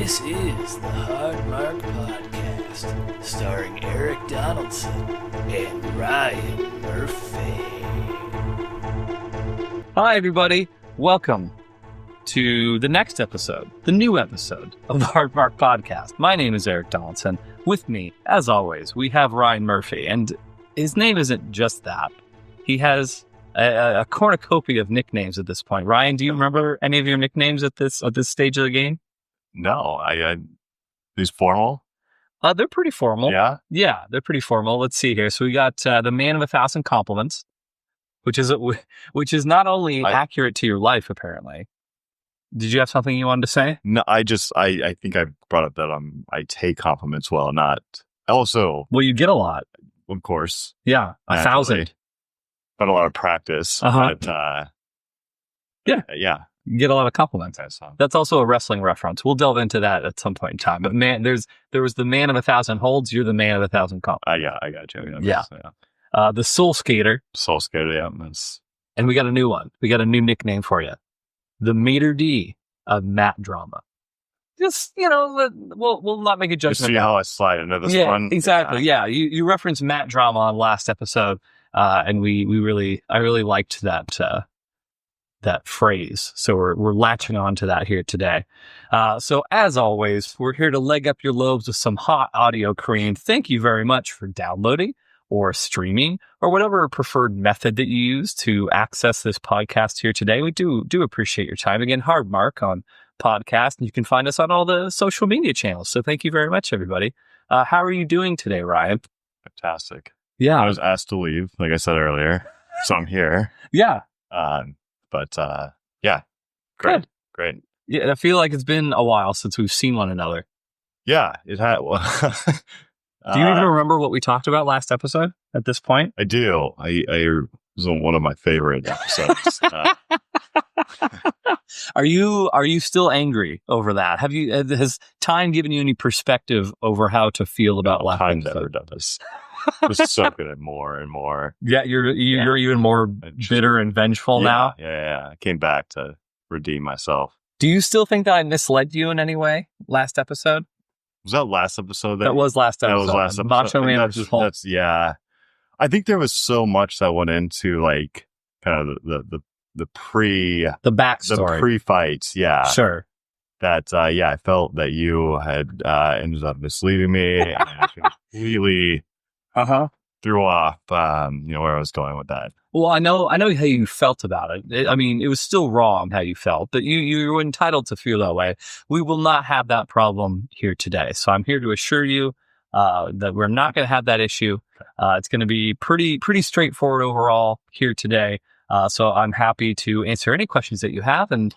This is the Hard Mark Podcast, starring Eric Donaldson and Ryan Murphy. Hi, everybody. Welcome to the next episode, the new episode of the Hard Mark Podcast. My name is Eric Donaldson. With me, as always, we have Ryan Murphy, and his name isn't just that. He has a cornucopia of nicknames at this point. Ryan, do you remember any of your nicknames at this stage of the game? No, these formal? They're pretty formal. Yeah? Yeah, they're pretty formal. Let's see here. So we got the man of 1,000 compliments, which is not only accurate to your life, apparently. Did you have something you wanted to say? No, I think I brought up that I take compliments well, not also. Well, you get a lot. Of course. Yeah, 1,000. Not a lot of practice. Uh-huh. But, yeah. You get a lot of compliments. That's also a wrestling reference. We'll delve into that at some point in time. But man, there was the man of 1,000 holds. You're the man of 1,000 compliments. I got you. Yeah. The Soul Skater. Soul Skater, yeah. And we got a new one. We got a new nickname for you. The Mater D of Matt Drama. Just, we'll not make a judgment. Just see how I slide into this one. Exactly. Yeah. You referenced Matt Drama on last episode. And I really liked that phrase. So we're latching on to that here today. So as always, we're here to leg up your lobes with some hot audio cream. Thank you very much for downloading or streaming or whatever preferred method that you use to access this podcast here today. We do appreciate your time. Again, Hard Mark on podcast, and you can find us on all the social media channels. So thank you very much, everybody. How are you doing today, Ryan? Fantastic. Yeah. I was asked to leave, like I said earlier. So I'm here. Yeah. Yeah. Great. Yeah, I feel like it's been a while since we've seen one another. Yeah, it had. Well, do you even remember what we talked about last episode at this point? I do. I was on one of my favorite episodes. Are you still angry over that? Has time given you any perspective over how to feel about last episode? Time never does. Just soaking it more and more. Yeah, you're even more bitter and vengeful now. Yeah. I came back to redeem myself. Do you still think that I misled you in any way last episode? Was that last episode? That was last episode. That was last episode. Macho Man versus Hulk. That's yeah. I think there was so much that went into like kind of the backstory, the pre-fights. Yeah, sure. That I felt that you had ended up misleading me and completely threw off where I was going with that. Well, I know how you felt about it. It was still wrong how you felt, but you were entitled to feel that way. We will not have that problem here today. So I'm here to assure you that we're not going to have that issue. It's going to be pretty straightforward overall here today. So I'm happy to answer any questions that you have, and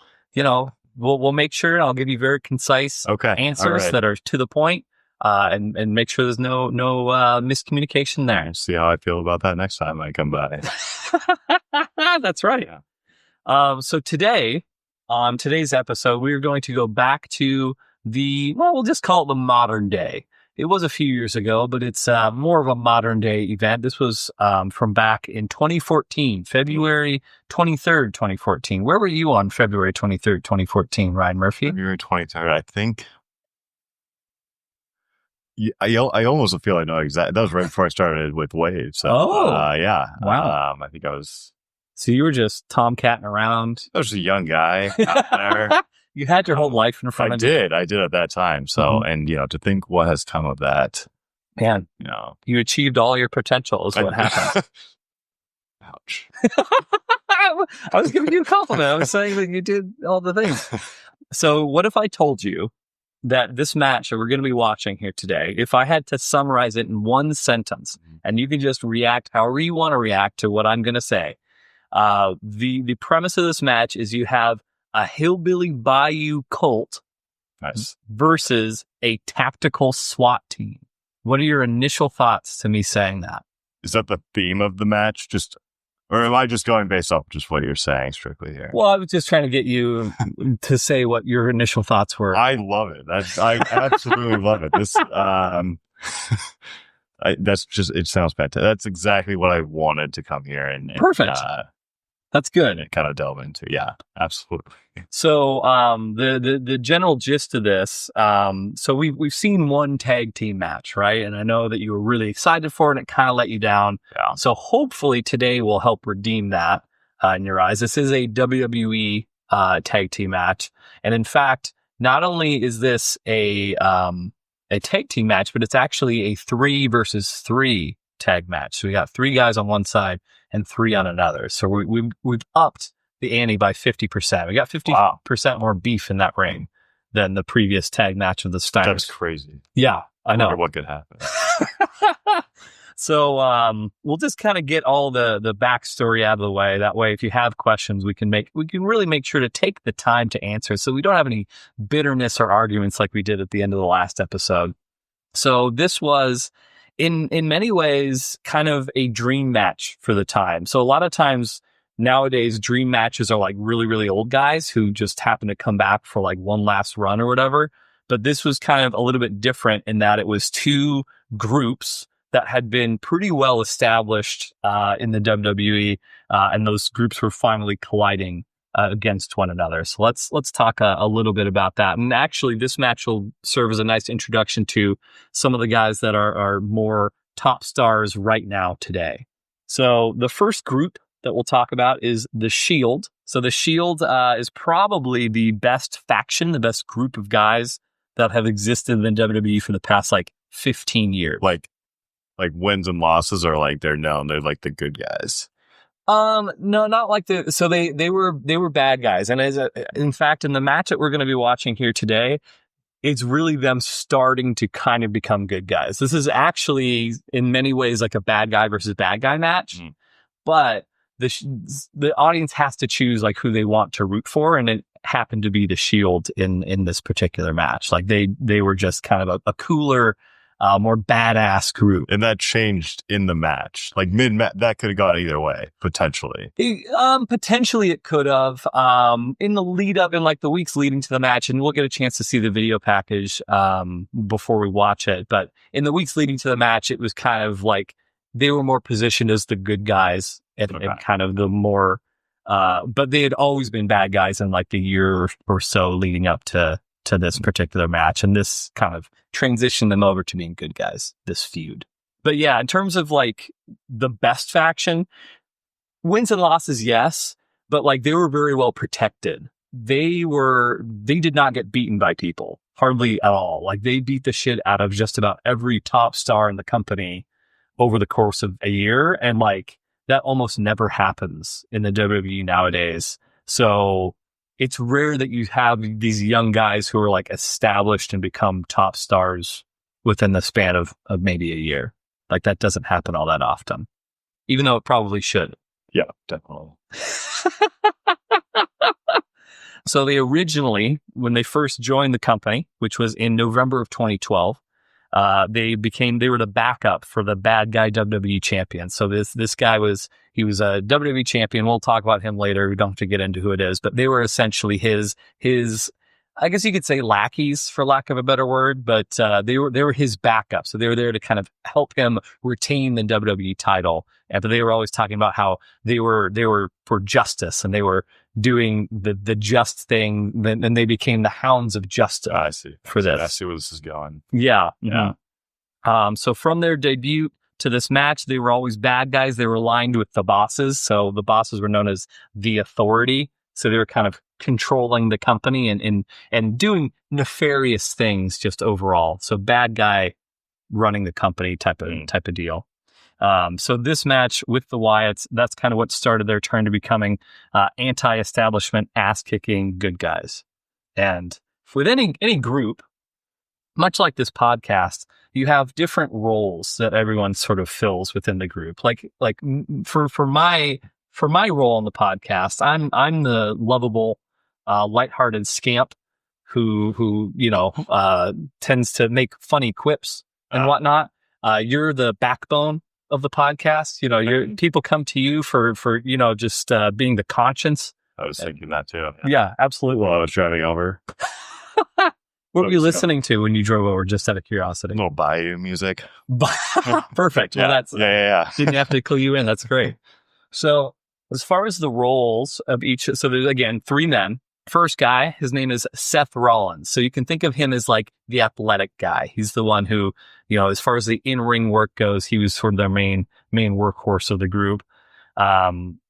we'll make sure I'll give you very concise answers that are to the point. And make sure there's no miscommunication there. See how I feel about that next time I come by. That's right. Yeah. So today, on today's episode, we're going to go back to we'll just call it the modern day. It was a few years ago, but it's more of a modern day event. This was from back in 2014, February 23rd, 2014. Where were you on February 23rd, 2014, Ryan Murphy? February 23rd, I think. I almost feel I know exactly. That was right before I started with Wade. So, yeah. Wow. I think I was. So you were just tomcatting around. I was a young guy out there. You had your whole life in front of you. I did at that time. So, and to think what has come of that. Man, you achieved all your potential is what happened. Ouch. I was giving you a compliment. I was saying that you did all the things. So what if I told you that this match that we're going to be watching here today, if I had to summarize it in one sentence, and you can just react however you want to react to what I'm going to say. The premise of this match is you have a hillbilly bayou cult versus a tactical SWAT team. What are your initial thoughts to me saying that? Is that the theme of the match? Or am I just going based off just what you're saying strictly here? Well, I was just trying to get you to say what your initial thoughts were. I love it. I absolutely love it. This, it sounds fantastic. That's exactly what I wanted to come here and perfect. That's good. and kind of delve into. Yeah, absolutely. So the general gist of this, so we've seen one tag team match, right? And I know that you were really excited for it, and it kind of let you down. Yeah. So hopefully today will help redeem that in your eyes. This is a WWE tag team match, and in fact, not only is this a tag team match, but it's actually a 3 versus 3 tag match. So we got 3 guys on one side and 3 on another. So we've upped the ante by 50%. We got 50% more beef in that ring than the previous tag match of the Steiners. That's crazy. Yeah, I know. Wonder what could happen. So we'll just kind of get all the backstory out of the way. That way, if you have questions, we can really make sure to take the time to answer, so we don't have any bitterness or arguments like we did at the end of the last episode. So this was, in many ways, kind of a dream match for the time. So a lot of times nowadays, dream matches are like really, really old guys who just happen to come back for like one last run or whatever. But this was kind of a little bit different in that it was 2 groups that had been pretty well established in the WWE, and those groups were finally colliding against one another. So let's talk a little bit about that. And actually, this match will serve as a nice introduction to some of the guys that are more top stars right now today. So the first group that we'll talk about is the Shield. So the Shield is probably the best faction, the best group of guys that have existed in the WWE for the past like 15 years. Like wins and losses are like they're known. They're like the good guys. No, not like so they were bad guys. And in fact, in the match that we're going to be watching here today, it's really them starting to kind of become good guys. This is actually in many ways like a bad guy versus bad guy match, but the audience has to choose like who they want to root for. And it happened to be the Shield in this particular match. Like they were just kind of a cooler, more badass group. And that changed in the match. Like mid-match, that could have gone either way, potentially. Potentially it could have. In the lead up, in like the weeks leading to the match, and we'll get a chance to see the video package before we watch it. But in the weeks leading to the match, it was kind of like they were more positioned as the good guys and kind of the more, but they had always been bad guys in like the year or so leading up to this particular match. And this kind of transitioned them over to being good guys, this feud. But yeah, in terms of like the best faction, wins and losses, yes, but like they were very well protected. They did not get beaten by people, hardly at all. Like they beat the shit out of just about every top star in the company over the course of a year. And like that almost never happens in the WWE nowadays. So it's rare that you have these young guys who are like established and become top stars within the span of maybe a year. Like that doesn't happen all that often, even though it probably should. Yeah, definitely. So they originally, when they first joined the company, which was in November of 2012, they were the backup for the bad guy WWE champion. So this guy was a WWE champion. We'll talk about him later. We don't have to get into who it is, but they were essentially his, I guess you could say lackeys for lack of a better word, but, they were his backup. So they were there to kind of help him retain the WWE title. But they were always talking about how they were for justice and they were doing the just thing. Then they became the hounds of justice. I see. For this. I see where this is going. Yeah. Yeah. Mm-hmm. So from their debut to this match, they were always bad guys. They were aligned with the bosses. So the bosses were known as the Authority. So they were kind of controlling the company and doing nefarious things just overall. So bad guy running the company type of deal. So this match with the Wyatts, that's kind of what started their turn to becoming anti-establishment, ass-kicking good guys. And with any group, much like this podcast, you have different roles that everyone sort of fills within the group. Like for my role on the podcast, I'm the lovable, lighthearted scamp who tends to make funny quips and whatnot. You're the backbone of the podcast. People come to you for just being the conscience. I was thinking that too. Yeah, absolutely. While I was driving over. What were you listening to when you drove over, just out of curiosity? A little bayou music. Perfect. Yeah. Well, Yeah. didn't have to clue you in. That's great. So As far as the roles of each, so there's again 3 men. First guy, his name is Seth Rollins. So you can think of him as like the athletic guy. He's the one who, as far as the in-ring work goes, he was sort of their main workhorse of the group.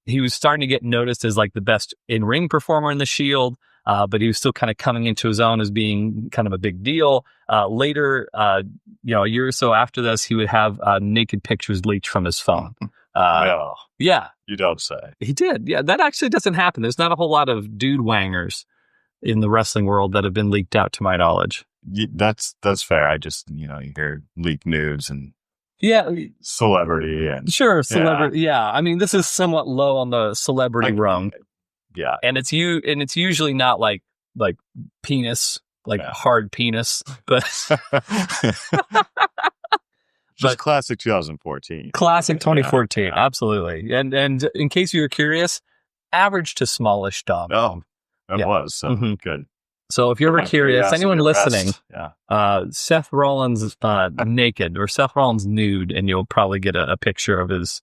He was starting to get noticed as like the best in-ring performer in the Shield, but he was still kind of coming into his own as being kind of a big deal. Later, a year or so after this, he would have naked pictures leaked from his phone. No, Yeah. you don't say. He did. Yeah, that actually doesn't happen. There's not a whole lot of dude wangers in the wrestling world that have been leaked out, to my knowledge. That's fair. I just, you hear leak news and celebrity and sure, celebrity. Yeah. I mean, this is somewhat low on the celebrity rung. Yeah, and it's usually not like penis, hard penis, but. Just classic 2014. Classic 2014, yeah. Absolutely. And in case you were curious, average to smallish dom. Oh, it was. So good. So if you're ever curious, anyone listening, Seth Rollins is naked or Seth Rollins nude, and you'll probably get a picture of his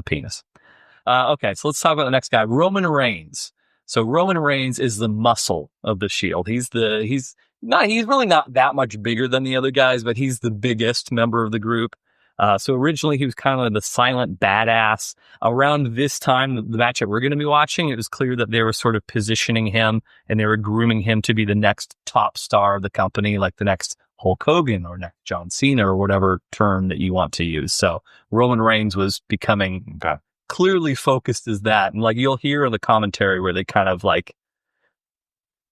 penis. Okay, so let's talk about the next guy, Roman Reigns. So Roman Reigns is the muscle of the Shield. He's really not that much bigger than the other guys, but he's the biggest member of the group. So originally he was kind of the silent badass. Around this time, the match that we're going to be watching, it was clear that they were sort of positioning him and they were grooming him to be the next top star of the company, like the next Hulk Hogan or next John Cena or whatever term that you want to use. So Roman Reigns was becoming clearly focused as that. And like you'll hear in the commentary where they kind of like,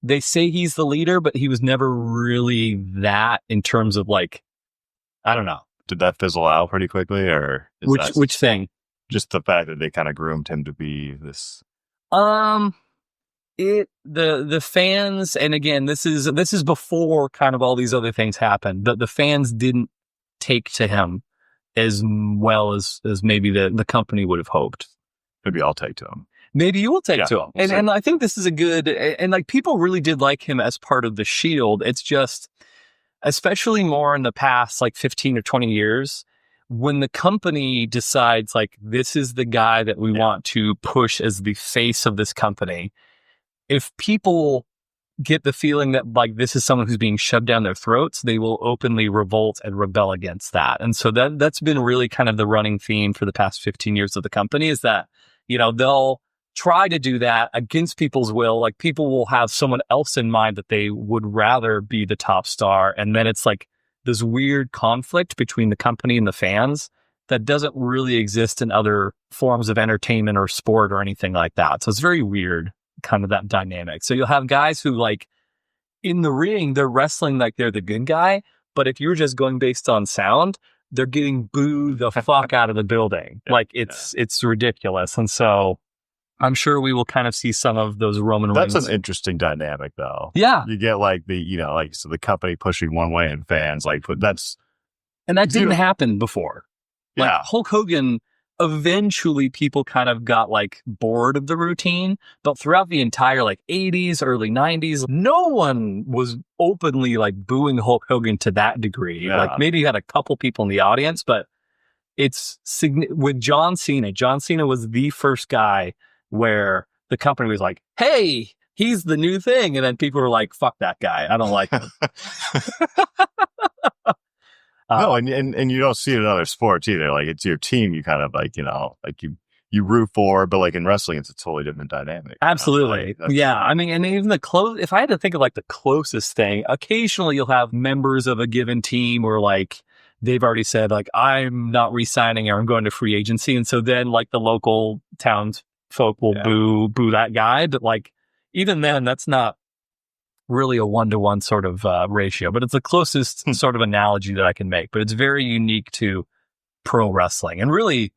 they say he's the leader, but he was never really that in terms of like, I don't know. Did that fizzle out pretty quickly, or which thing? Just the fact that they kind of groomed him to be this. The fans, and again, this is before kind of all these other things happened. The fans didn't take to him as well as maybe the company would have hoped. Maybe I'll take to him. Maybe you will take to him. And I think this is a good, and like people really did like him as part of the Shield. It's just, especially more in the past like 15 or 20 years, when the company decides like, this is the guy that we want to push as the face of this company. If people get the feeling that like, this is someone who's being shoved down their throats, they will openly revolt and rebel against that. And so that's been really kind of the running theme for the past 15 years of the company is that, they'll try to do that against people's will. Like people will have someone else in mind that they would rather be the top star. And then it's like this weird conflict between the company and the fans that doesn't really exist in other forms of entertainment or sport or anything like that. So it's very weird, kind of that dynamic. So you'll have guys who like in the ring, they're wrestling like they're the good guy. But if you're just going based on sound, they're getting booed the fuck out of the building. Like it's ridiculous. And so I'm sure we will kind of see some of those Roman Reigns. That's an interesting dynamic, though. Yeah, you get like so the company pushing one way and fans like, but that didn't happen before. Like Hulk Hogan, eventually people kind of got like bored of the routine, but throughout the entire like 80s, early 90s, no one was openly like booing Hulk Hogan to that degree. Yeah. Like maybe you had a couple people in the audience, but it's with John Cena. John Cena was the first guy where the company was like, hey, he's the new thing. And then people were like, fuck that guy. I don't like him. No, and you don't see it in other sports either. Like it's your team, you kind of like, like you root for, but like in wrestling, it's a totally different dynamic. Absolutely. Yeah. I mean, and even if I had to think of like the closest thing, occasionally you'll have members of a given team or like, they've already said like, I'm not re-signing or I'm going to free agency. And so then like the local towns folk will boo that guy, but like even then that's not really a 1-to-1 sort of ratio, but it's the closest sort of analogy that I can make. But it's very unique to pro wrestling and really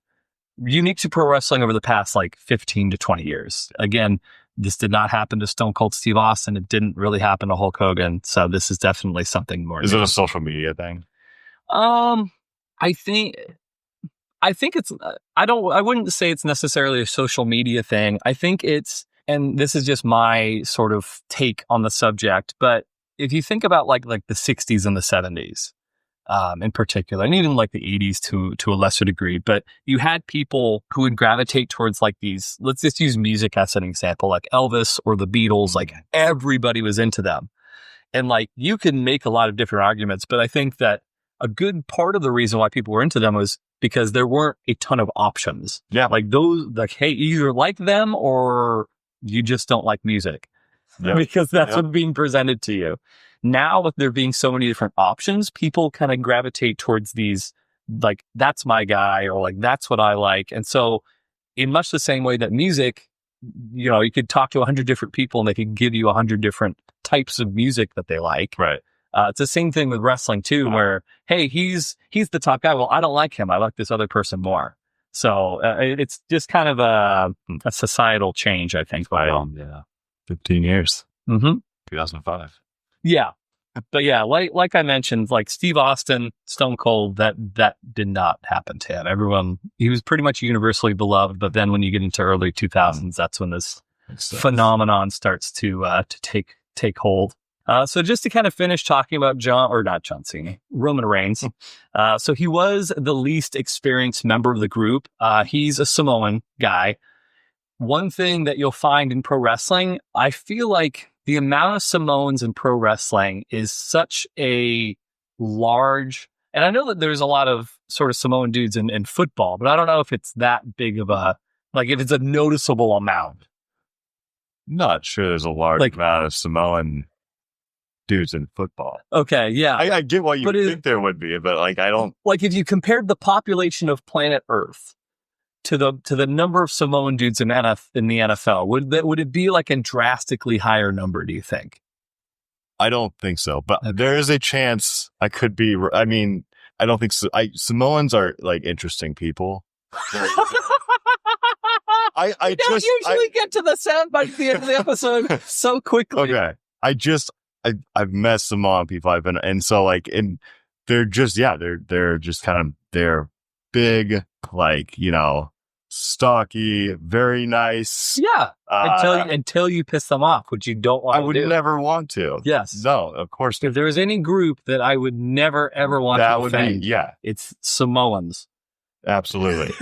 unique to pro wrestling over the past like 15 to 20 years. Again, this did not happen to Stone Cold Steve Austin. It didn't really happen to Hulk Hogan. So this is definitely something more. Is it a social media thing? I think it's, I wouldn't say it's necessarily a social media thing. I think it's, and this is just my sort of take on the subject, but if you think about like the 60s and the 70s, in particular, and even like the 80s to a lesser degree. But you had people who would gravitate towards like these, let's just use music as an example, like Elvis or the Beatles, like everybody was into them. And like you can make a lot of different arguments, but I think that a good part of the reason why people were into them was because there weren't a ton of options. Yeah. Like those, like, hey, you either like them or you just don't like music. Yeah. Because that's what's being presented to you. Now, with there being so many different options, people kind of gravitate towards these, like, that's my guy, or like, that's what I like. And so in much the same way that music, you know, you could talk to 100 different people and they could give you 100 different types of music that they like. Right. It's the same thing with wrestling too, where, hey, he's the top guy. Well, I don't like him. I like this other person more. So it's just kind of a societal change, I think. By 15 years. 2005. Yeah. But yeah, like I mentioned, like Steve Austin, Stone Cold, that did not happen to him. He was pretty much universally beloved, but then when you get into early 2000s, that's when this phenomenon starts to take hold. So just to kind of finish talking about Roman Reigns. So he was the least experienced member of the group. He's a Samoan guy. One thing that you'll find in pro wrestling, I feel like the amount of Samoans in pro wrestling is such a large, and I know that there's a lot of sort of Samoan dudes in football, but I don't know if it's that big of if it's a noticeable amount. Not sure there's a large amount of Samoan dudes in football. Okay, yeah. I get what you think there would be, but like I don't. Like if you compared the population of planet Earth to the number of Samoan dudes in the NFL, would it be like a drastically higher number, do you think? I don't think so, but there is a chance I could be. I mean, I don't think so. Samoans are like interesting people. I don't usually get to the sound bite at the end of the episode so quickly. Okay. I've met Samoan people. And so like, and they're just, they're just kind of, they're big, like, you know, stocky, very nice. Yeah. Until you piss them off, which you don't want to do. I would never want to. Yes. No, of course. If there was any group that I would never, ever want to offend, it's Samoans. Absolutely.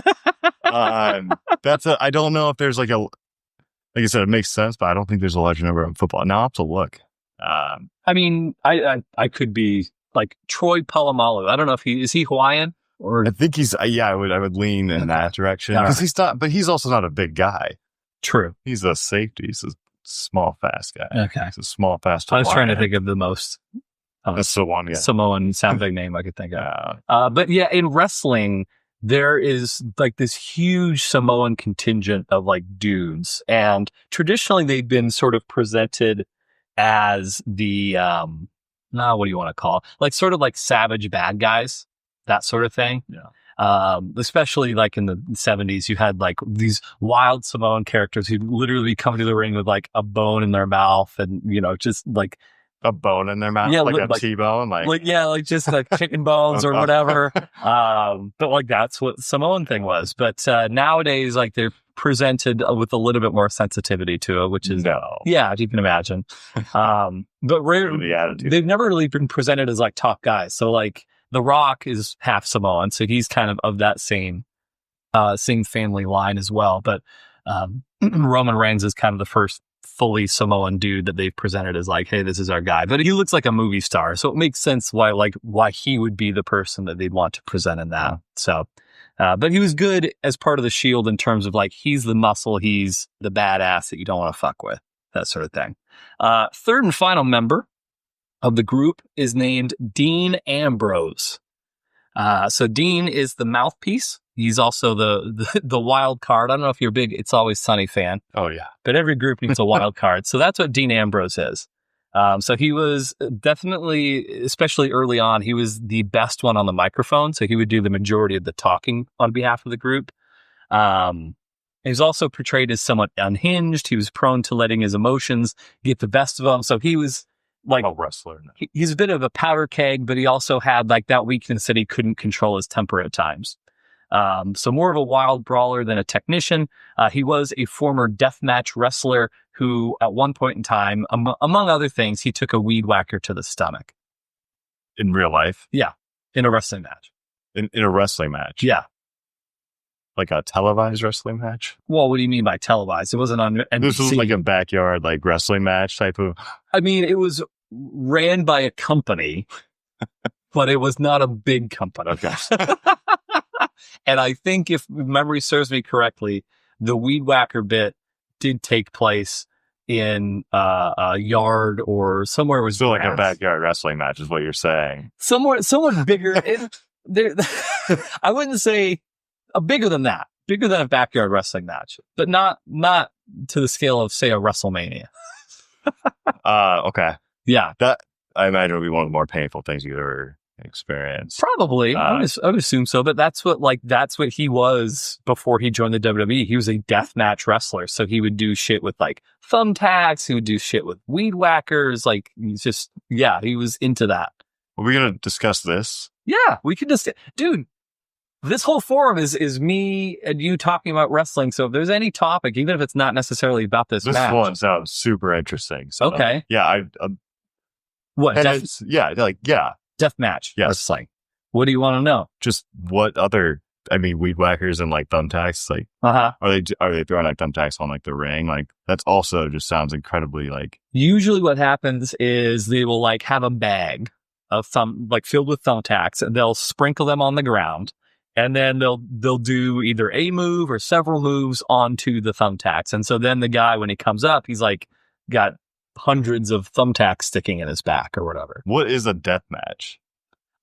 I don't know if there's like I said, it makes sense, but I don't think there's a large number in football. Now I'll have to look. I mean, I could be like Troy Polamalu. I don't know if is he Hawaiian or I think he's, I would lean in that direction because he's not, but he's also not a big guy. True. He's a safety. He's a small, fast guy. Okay. He's a small, fast. I was trying to think of the most that's the one Samoan sounding name I could think of. But yeah, in wrestling, there is like this huge Samoan contingent of like dudes, and traditionally they've been sort of presented as the what do you want to call it? Like sort of like savage bad guys, that sort of thing. Yeah. Especially like in the 70s, you had like these wild Samoan characters who literally come to the ring with like a bone in their mouth, and you know, just like a bone in their mouth, like a T-bone, like just like chicken bones or whatever. But like that's what Samoan thing was. But nowadays, like they're presented with a little bit more sensitivity to it, which is yeah, you can imagine. But they've never really been presented as like top guys. So like The Rock is half Samoan, so he's kind of that same family line as well. But Roman Reigns is kind of the first fully Samoan dude that they've presented as like, hey, this is our guy. But he looks like a movie star, so it makes sense why he would be the person that they'd want to present in that. So, but he was good as part of the Shield in terms of like, he's the muscle, he's the badass that you don't want to fuck with, that sort of thing. Third and final member of the group is named Dean Ambrose. So Dean is the mouthpiece. He's also the wild card. I don't know if you're a big It's Always Sunny fan. Oh, yeah. But every group needs a wild card. So that's what Dean Ambrose is. So he was definitely, especially early on, he was the best one on the microphone. So he would do the majority of the talking on behalf of the group. He was also portrayed as somewhat unhinged. He was prone to letting his emotions get the best of him. So he was like a wrestler. He's a bit of a powder keg, but he also had like that weakness that he couldn't control his temper at times. So more of a wild brawler than a technician. He was a former deathmatch wrestler who at one point in time, among other things, he took a weed whacker to the stomach. In real life? Yeah. in a wrestling match. In a wrestling match? Yeah. Like a televised wrestling match? Well, what do you mean by televised? It wasn't on NBC. This was like a backyard, like wrestling match type of. I mean, it was ran by a company, but it was not a big company. Okay. And I think if memory serves me correctly, the Weed Whacker bit did take place in a yard or somewhere. It was still like a backyard wrestling match is what you're saying. Somewhat bigger. I wouldn't say bigger than that. Bigger than a backyard wrestling match, but not to the scale of, say, a WrestleMania. Okay. Yeah. That, I imagine, would be one of the more painful things you'd ever experience. Probably. I would assume so, but that's what he was before he joined the WWE. He was a deathmatch wrestler. So he would do shit with like thumbtacks. He would do shit with weed whackers. Like he was into that. Are we going to discuss this? Yeah, we could just, dude, this whole forum is me and you talking about wrestling. So if there's any topic, even if it's not necessarily about this match. One sounds super interesting. So, okay. Yeah. What? Deathmatch wrestling. What do you want to know? Just what other, weed whackers and like thumbtacks, like, are they throwing like thumbtacks on like the ring? Like that's also just sounds incredibly like. Usually what happens is they will like have a bag of filled with thumbtacks and they'll sprinkle them on the ground. And then they'll do either a move or several moves onto the thumbtacks. And so then the guy, when he comes up, he's like got hundreds of thumbtacks sticking in his back or whatever. What is a death match?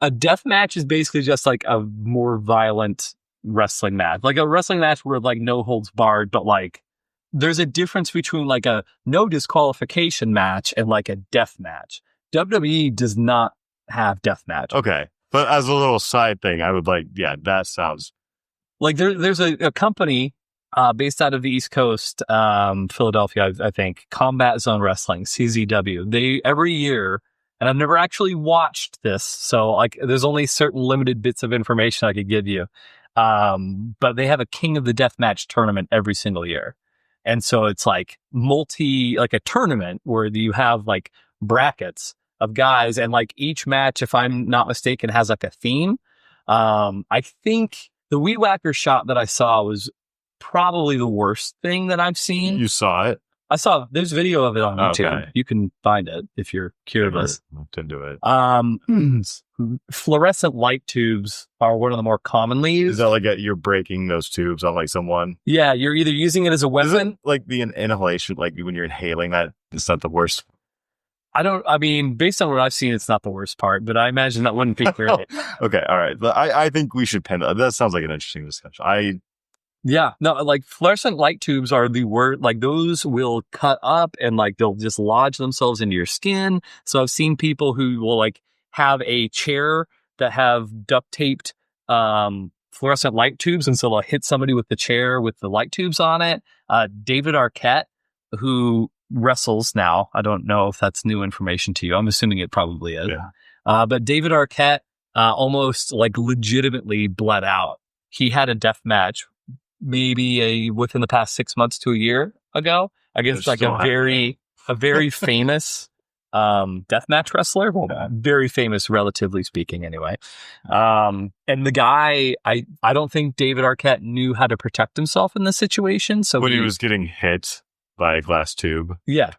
A death match is basically just like a more violent wrestling match. Like a wrestling match where like no holds barred, but like there's a difference between like a no disqualification match and like a death match. WWE does not have death match. Okay. But as a little side thing, I would like, that sounds like there's a company based out of the East Coast, Philadelphia, I think, Combat Zone Wrestling, CZW. They every year, and I've never actually watched this, so like there's only certain limited bits of information I could give you. But they have a King of the Deathmatch tournament every single year. And so it's like like a tournament where you have like brackets of guys, and like each match, if I'm not mistaken, has like a theme. I think the Weed Whacker shot that I saw was probably the worst thing that I've seen. You saw it? I saw, there's video of it on YouTube. Okay. You can find it if you're curious. Looked into it. Fluorescent light tubes are one of the more commonly used. Is that like you're breaking those tubes on like someone? Yeah, you're either using it as a weapon. Is it like the inhalation, like when you're inhaling that, it's not the worst? Based on what I've seen, it's not the worst part, but I imagine that wouldn't be great. Okay, all right. I think we should pin that. That sounds like an interesting discussion. Like fluorescent light tubes are the word, like those will cut up and like they'll just lodge themselves into your skin. So I've seen people who will like have a chair that have duct taped fluorescent light tubes, and so they'll hit somebody with the chair with the light tubes on it. David Arquette, who wrestles now. I don't know if that's new information to you. I'm assuming it probably is. Yeah. But David Arquette almost like legitimately bled out. He had a death match maybe within the past 6 months to a year ago against like a very famous deathmatch wrestler. Well, very famous, relatively speaking, anyway. And the guy, I don't think David Arquette knew how to protect himself in this situation. So when he was getting hit by a glass tube. Yeah.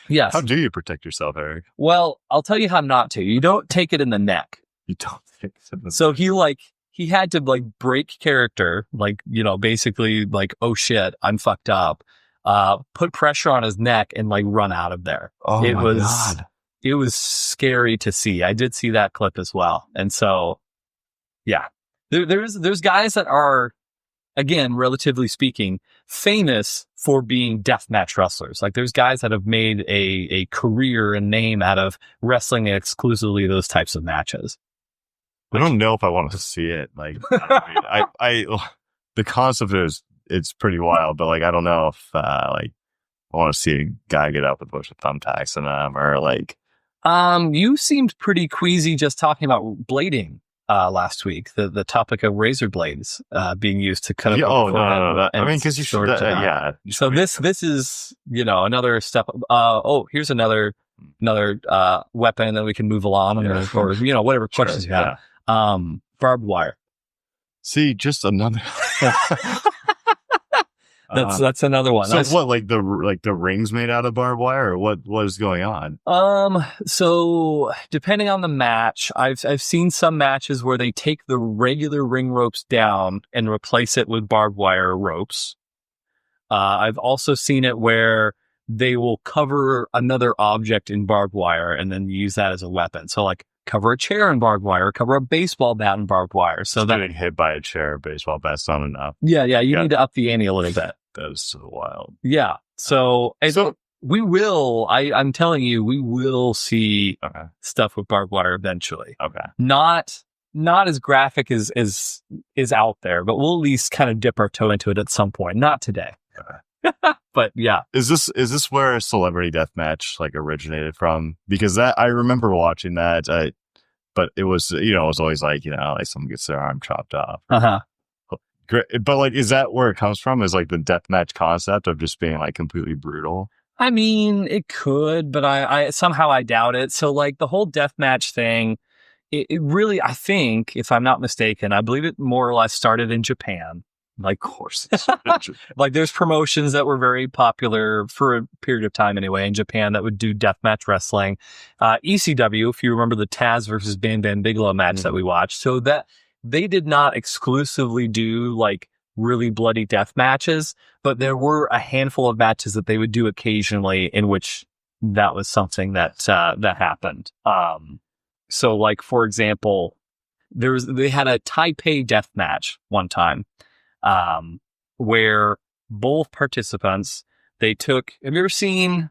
Yes. How do you protect yourself, Eric? Well, I'll tell you how not to. You don't take it in the neck. You don't take it in the neck. So he had to like break character, like, basically like, oh shit, I'm fucked up. Put pressure on his neck and like run out of there. Oh my God. It was scary to see. I did see that clip as well. And so, yeah, there's guys that are, again, relatively speaking, famous for being deathmatch wrestlers. Like there's guys that have made a career and name out of wrestling exclusively those types of matches. I don't know if I want to see it. Like, the concept it's pretty wild, but like, I don't know if, I want to see a guy get up with a bunch of thumbtacks in them or like. You seemed pretty queasy just talking about blading, last week, the topic of razor blades, being used to cut up. Yeah, no. Because you should, So this is, another step. Here's another weapon, and then we can move along, or whatever questions you have. Barbed wire. See, just another. That's another one. So what, like the rings made out of barbed wire, or what is going on? So depending on the match, I've seen some matches where they take the regular ring ropes down and replace it with barbed wire ropes. I've also seen it where they will cover another object in barbed wire and then use that as a weapon. So like cover a chair in barbed wire, cover a baseball bat in barbed wire. So that getting hit by a chair or baseball bat's not enough. Yeah. You need to up the ante a little bit. That is so wild. Yeah. So we will, I'm telling you, we will see stuff with barbed wire eventually. Okay. Not as graphic as is out there, but we'll at least kind of dip our toe into it at some point. Not today. Okay. But yeah. Is this where Celebrity Deathmatch like originated from? Because that I remember watching that, but it was it was always like like someone gets their arm chopped off. Great. But like, is that where it comes from? Is like the deathmatch concept of just being like completely brutal? I mean, it could, but I somehow doubt it. So like the whole deathmatch thing, it really, I think, if I'm not mistaken, I believe it more or less started in Japan. Like, of course, like there's promotions that were very popular for a period of time anyway in Japan that would do deathmatch wrestling. ECW, if you remember the Taz versus Bam Bam Bigelow match that we watched. So that they did not exclusively do like really bloody death matches, but there were a handful of matches that they would do occasionally in which that was something that happened. So like, for example, they had a Taipei death match one time, where both participants, have you ever seen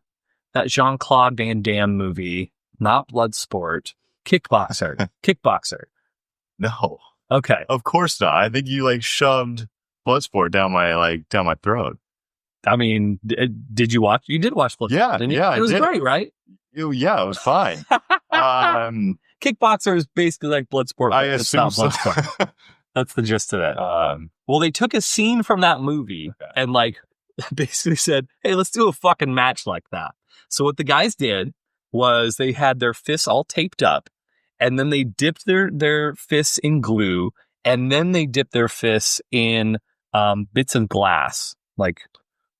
that Jean-Claude Van Damme movie? Not Bloodsport, Kickboxer. No. Okay. Of course not. I think you like shoved Bloodsport down my throat. I mean, did you watch? You did watch Bloodsport, didn't you? Yeah, it was great, right? Yeah, it was fine. Kickboxer is basically like Bloodsport. I assume so. Bloodsport. That's the gist of it. Well, they took a scene from that movie and like basically said, "Hey, let's do a fucking match like that." So what the guys did was they had their fists all taped up, and then they dipped their fists in glue, and then they dipped their fists in bits of glass, like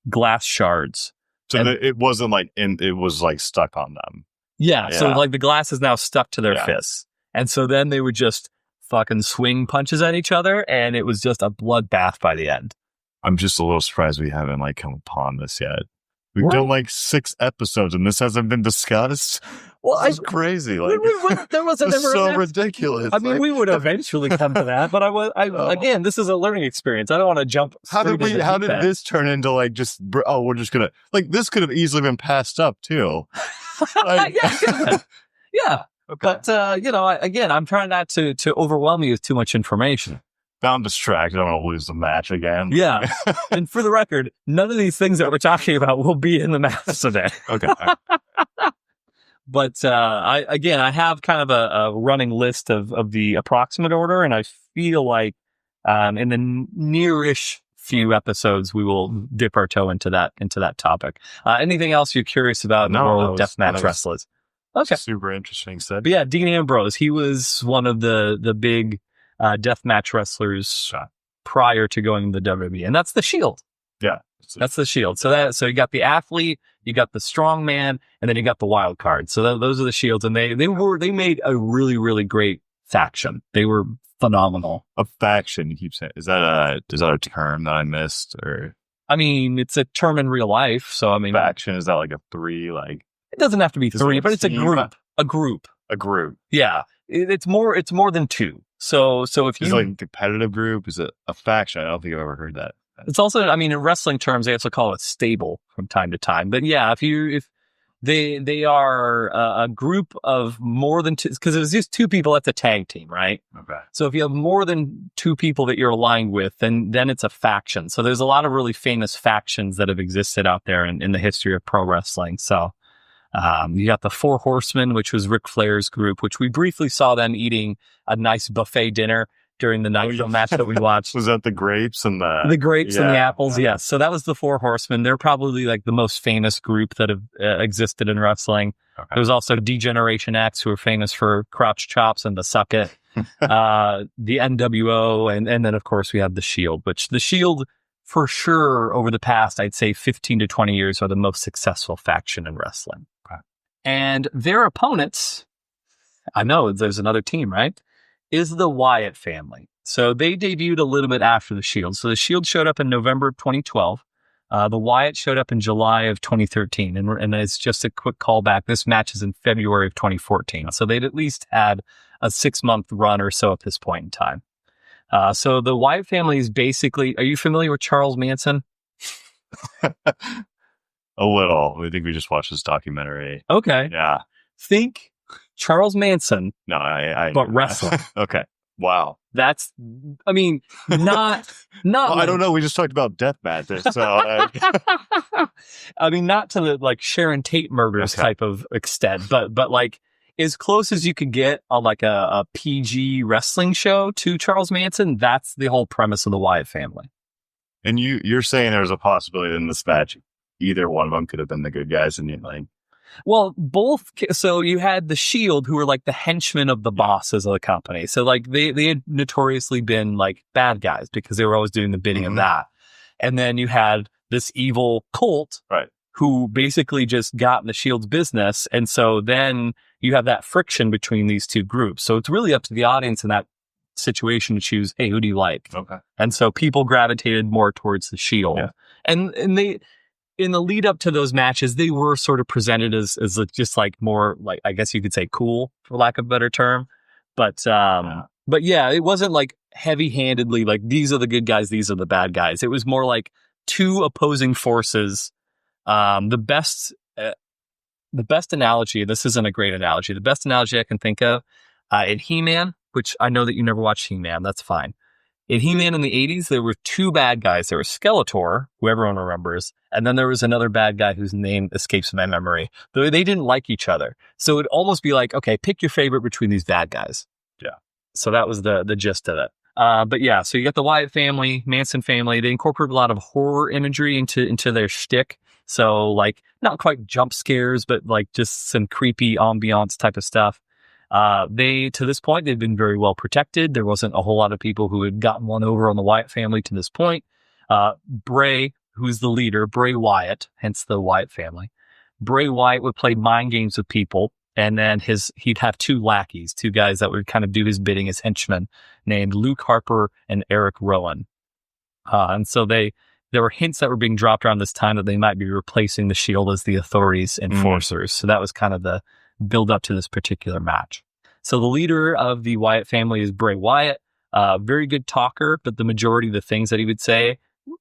glass shards. So it wasn't like it was like stuck on them. Yeah. So like the glass is now stuck to their fists. And so then they would just fucking swing punches at each other, and it was just a bloodbath by the end. I'm just a little surprised we haven't like come upon this yet. We've done like 6 episodes and this hasn't been discussed. Well, it's crazy. Like there was never so ridiculous. I mean, we would eventually come to that, but again, this is a learning experience. I don't want to jump. How did this turn into like just? We're just gonna like this could have easily been passed up too. Like, yeah. Okay. But again, I'm trying not to overwhelm you with too much information. I'm distracted. I don't want to lose the match again. Yeah. And for the record, none of these things that we're talking about will be in the match today. Okay. But I have kind of a running list of the approximate order, and I feel like in the nearish few episodes we will dip our toe into that topic. Anything else you're curious about in the world of deathmatch wrestlers? Okay. Super interesting stuff. But yeah, Dean Ambrose, he was one of the big deathmatch wrestlers prior to going to the WWE, and that's the Shield. Yeah. That's the Shield. So you got the athlete, you got the strong man, and then you got the wild card. So those are the Shields, and they made a really, really great faction. They were phenomenal. A faction, you keep saying. Is that a term that I missed? Or I mean, it's a term in real life. So I mean, faction, is that like a 3? Like it doesn't have to be 3, but it's a group. A group. Yeah, it's more than 2. So if you like a competitive group, is it a faction? I don't think I've ever heard that. It's also, I mean, in wrestling terms, they also call it stable from time to time. But yeah, if they are a group of more than 2, because it's just 2 people, that's a tag team, right? Okay. So if you have more than 2 people that you're aligned with, then it's a faction. So there's a lot of really famous factions that have existed out there in the history of pro wrestling. So you got the 4 Horsemen, which was Ric Flair's group, which we briefly saw them eating a nice buffet dinner during the Nitro match that we watched. Was that the grapes and the grapes and the apples? Yes. So that was the Four Horsemen. They're probably like the most famous group that have existed in wrestling. Okay. There was also D-Generation X, who are famous for crotch chops and the suck it. The NWO, and then of course we have the Shield, which the Shield for sure over the past, I'd say 15 to 20 years, are the most successful faction in wrestling. Okay. And their opponents, I know there's another team, right? Is the Wyatt family. So they debuted a little bit after the Shield. So the Shield showed up in November of 2012. The Wyatt showed up in July of 2013. And it's just a quick callback. This match is in February of 2014. So they'd at least had a 6-month run or so at this point in time. So the Wyatt family is basically, are you familiar with Charles Manson? A little. I think we just watched this documentary. Okay. Yeah. Think Charles Manson. No, but wrestling. Okay. Wow. That's, I mean, not. Well, I don't know. We just talked about Deathmatch. So, I mean, not to the like Sharon Tate murders type of extent, but like as close as you could get on like a PG wrestling show to Charles Manson. That's the whole premise of the Wyatt family. And you're saying there's a possibility in this match, either one of them could have been the good guys, and you're like, well, both. So you had the Shield, who were like the henchmen of the bosses of the company. So like they had notoriously been like bad guys because they were always doing the bidding of that. And then you had this evil cult, right, who basically just got in the Shield's business. And so then you have that friction between these two groups. So it's really up to the audience in that situation to choose, hey, who do you like? Okay. And so people gravitated more towards the Shield. Yeah. And they, in the lead up to those matches, they were sort of presented as just like more like, I guess you could say cool, for lack of a better term. But yeah, it wasn't like heavy handedly like these are the good guys, these are the bad guys. It was more like two opposing forces. The best analogy, this isn't a great analogy. The best analogy I can think of in He-Man, which I know that you never watched He-Man. That's fine. In He-Man in the 80s, there were two bad guys. There was Skeletor, who everyone remembers, and then there was another bad guy whose name escapes my memory. Though they didn't like each other. So it'd almost be like, okay, pick your favorite between these bad guys. Yeah. So that was the gist of it. But yeah, so you got the Wyatt family, Manson family. They incorporate a lot of horror imagery into their shtick. So like, not quite jump scares, but like just some creepy ambiance type of stuff. To this point, they've been very well protected. There wasn't a whole lot of people who had gotten one over on the Wyatt family to this point. Bray, who's the leader, Bray Wyatt, hence the Wyatt family. Bray Wyatt would play mind games with people, and then he'd have two lackeys, two guys that would kind of do his bidding as henchmen, named Luke Harper and Eric Rowan. And so there were hints that were being dropped around this time that they might be replacing the Shield as the Authority's enforcers. So that was kind of the build up to this particular match. So the leader of the Wyatt family is Bray Wyatt. Very good talker, but the majority of the things that he would say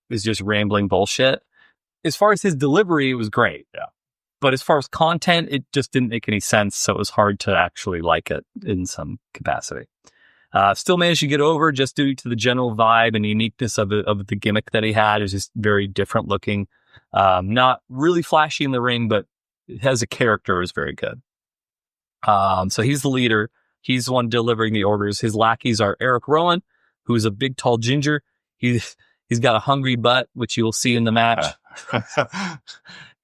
is just rambling bullshit. As far as his delivery, it was great. Yeah. But as far as content, it just didn't make any sense. So it was hard to actually like it in some capacity. Still managed to get over just due to the general vibe and uniqueness of the gimmick that he had. It was just very different looking. Not really flashy in the ring, but it has a character. It was very good. So he's the leader. He's the one delivering the orders. His lackeys are Eric Rowan, who's a big, tall ginger. He's got a hungry butt, which you will see in the match.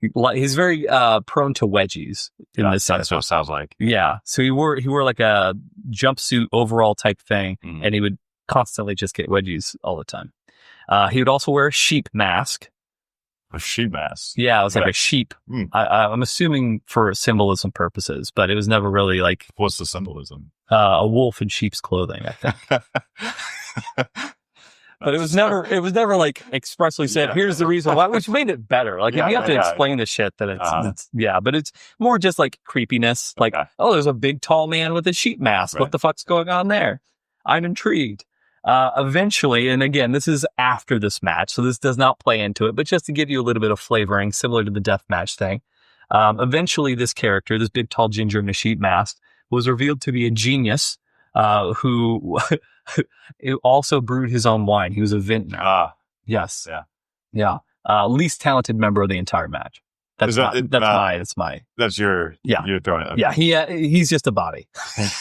He's very prone to wedgies. That's what it sounds like. Yeah. So he wore like a jumpsuit overall type thing, and he would constantly just get wedgies all the time. He would also wear a sheep mask. A sheep mask? Yeah, it was like a sheep. I'm assuming for symbolism purposes, but it was never really like... What's the symbolism? A wolf in sheep's clothing, I think. But it was never like expressly said, here's the reason why, which made it better. Like, if you have to explain the shit, then it's but it's more just like creepiness. Like, oh, there's a big tall man with a sheep mask. Right. What the fuck's going on there? I'm intrigued. Eventually, and again, this is after this match, so this does not play into it, but just to give you a little bit of flavoring, similar to the deathmatch thing. Eventually, this character, this big tall ginger in a sheep mask, was revealed to be a genius, who also brewed his own wine. He was a vintner. Yes. Yeah. Yeah. Least talented member of the entire match. That's my. That's your. Yeah. You're throwing it. Okay. Yeah. He's just a body.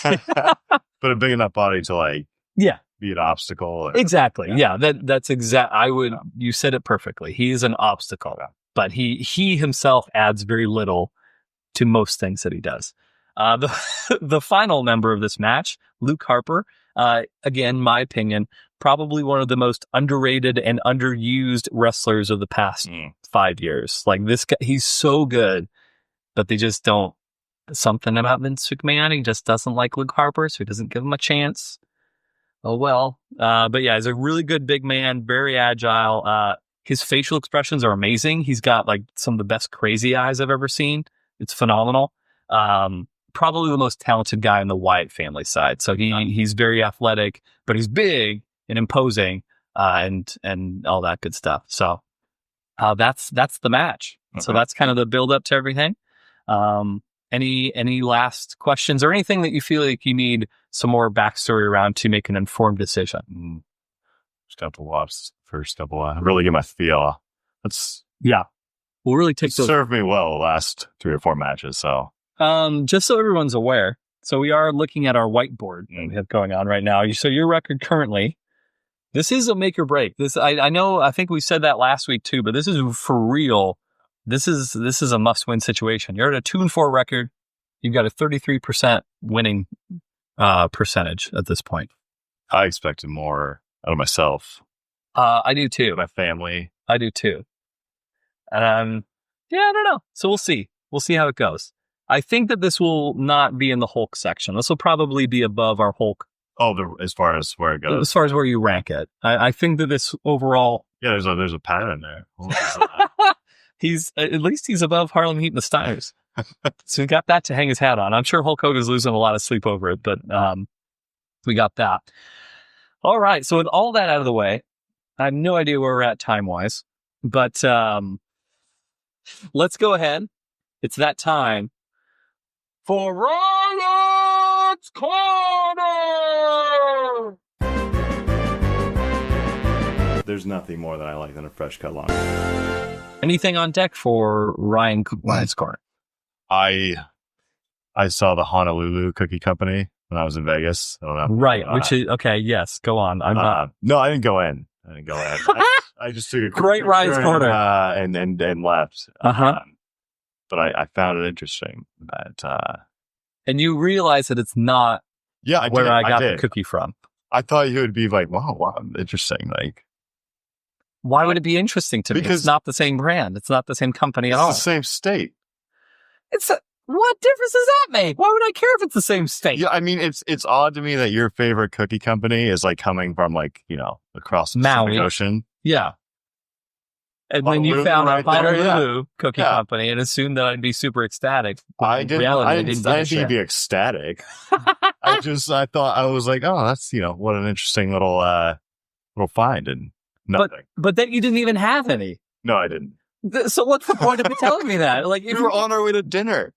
But a big enough body to like. Yeah. be an obstacle. Or, Exactly. Yeah. That's exact. You said it perfectly. He is an obstacle, but he himself adds very little to most things that he does. The final member of this match, Luke Harper, again, my opinion, probably one of the most underrated and underused wrestlers of the past 5 years. Like this guy, he's so good, but they just don't. Something about Vince McMahon, he just doesn't like Luke Harper, so he doesn't give him a chance. Oh well. But yeah, he's a really good big man, very agile. His facial expressions are amazing. He's got like some of the best crazy eyes I've ever seen. It's phenomenal. Probably the most talented guy on the Wyatt family side. So he's very athletic, but he's big and imposing, and all that good stuff. So that's the match. Okay. So that's kind of the build up to everything. Any last questions or anything that you feel like you need some more backstory around to make an informed decision? Just have to watch the first couple. Really get my feel. We'll really take those. Served me well the last 3 or 4 matches. So, just so everyone's aware, so we are looking at our whiteboard that we have going on right now. So your record currently, this is a make or break. This I know. I think we said that last week too, but this is for real. This is a must-win situation. You're at a 2-4 record. You've got a 33% winning percentage at this point. I expected more out of myself. I do too. My family. I do too. I don't know. So we'll see. We'll see how it goes. I think that this will not be in the Hulk section. This will probably be above our Hulk. Oh, as far as where it goes. As far as where you rank it. I think that this overall. Yeah, there's a pattern there. He's at least he's above Harlem Heat and the Steiners. So we got that to hang his hat on. I'm sure Hulk Hogan's losing a lot of sleep over it, but we got that. All right. So with all that out of the way, I have no idea where we're at time-wise, but let's go ahead. It's that time for Wyatt's Corner! There's nothing more that I like than a fresh cut lawn. Anything on deck for Wyatt's Corner? I saw the Honolulu Cookie Company when I was in Vegas. I don't know. Right, which is okay. Yes, go on. I'm not. No, I didn't go in. I just took a great Wyatt's Corner and left. But I found it interesting that. And you realize that it's not. Yeah, I got the cookie from. I thought you would be like, wow, interesting. Like, why would it be interesting to me? It's not the same brand. It's not the same company at all. It's the same state. What difference does that make? Why would I care if it's the same state? Yeah, I mean, it's odd to me that your favorite cookie company is like coming from like, across the Pacific Ocean. Yeah. And then you found a Honolulu cookie company and assumed that I'd be super ecstatic. I didn't think you'd be ecstatic. I was like, oh, that's, what an interesting little find and nothing. But then you didn't even have any. No, I didn't. So what's the point of telling me that? Like, if we're on our way to dinner.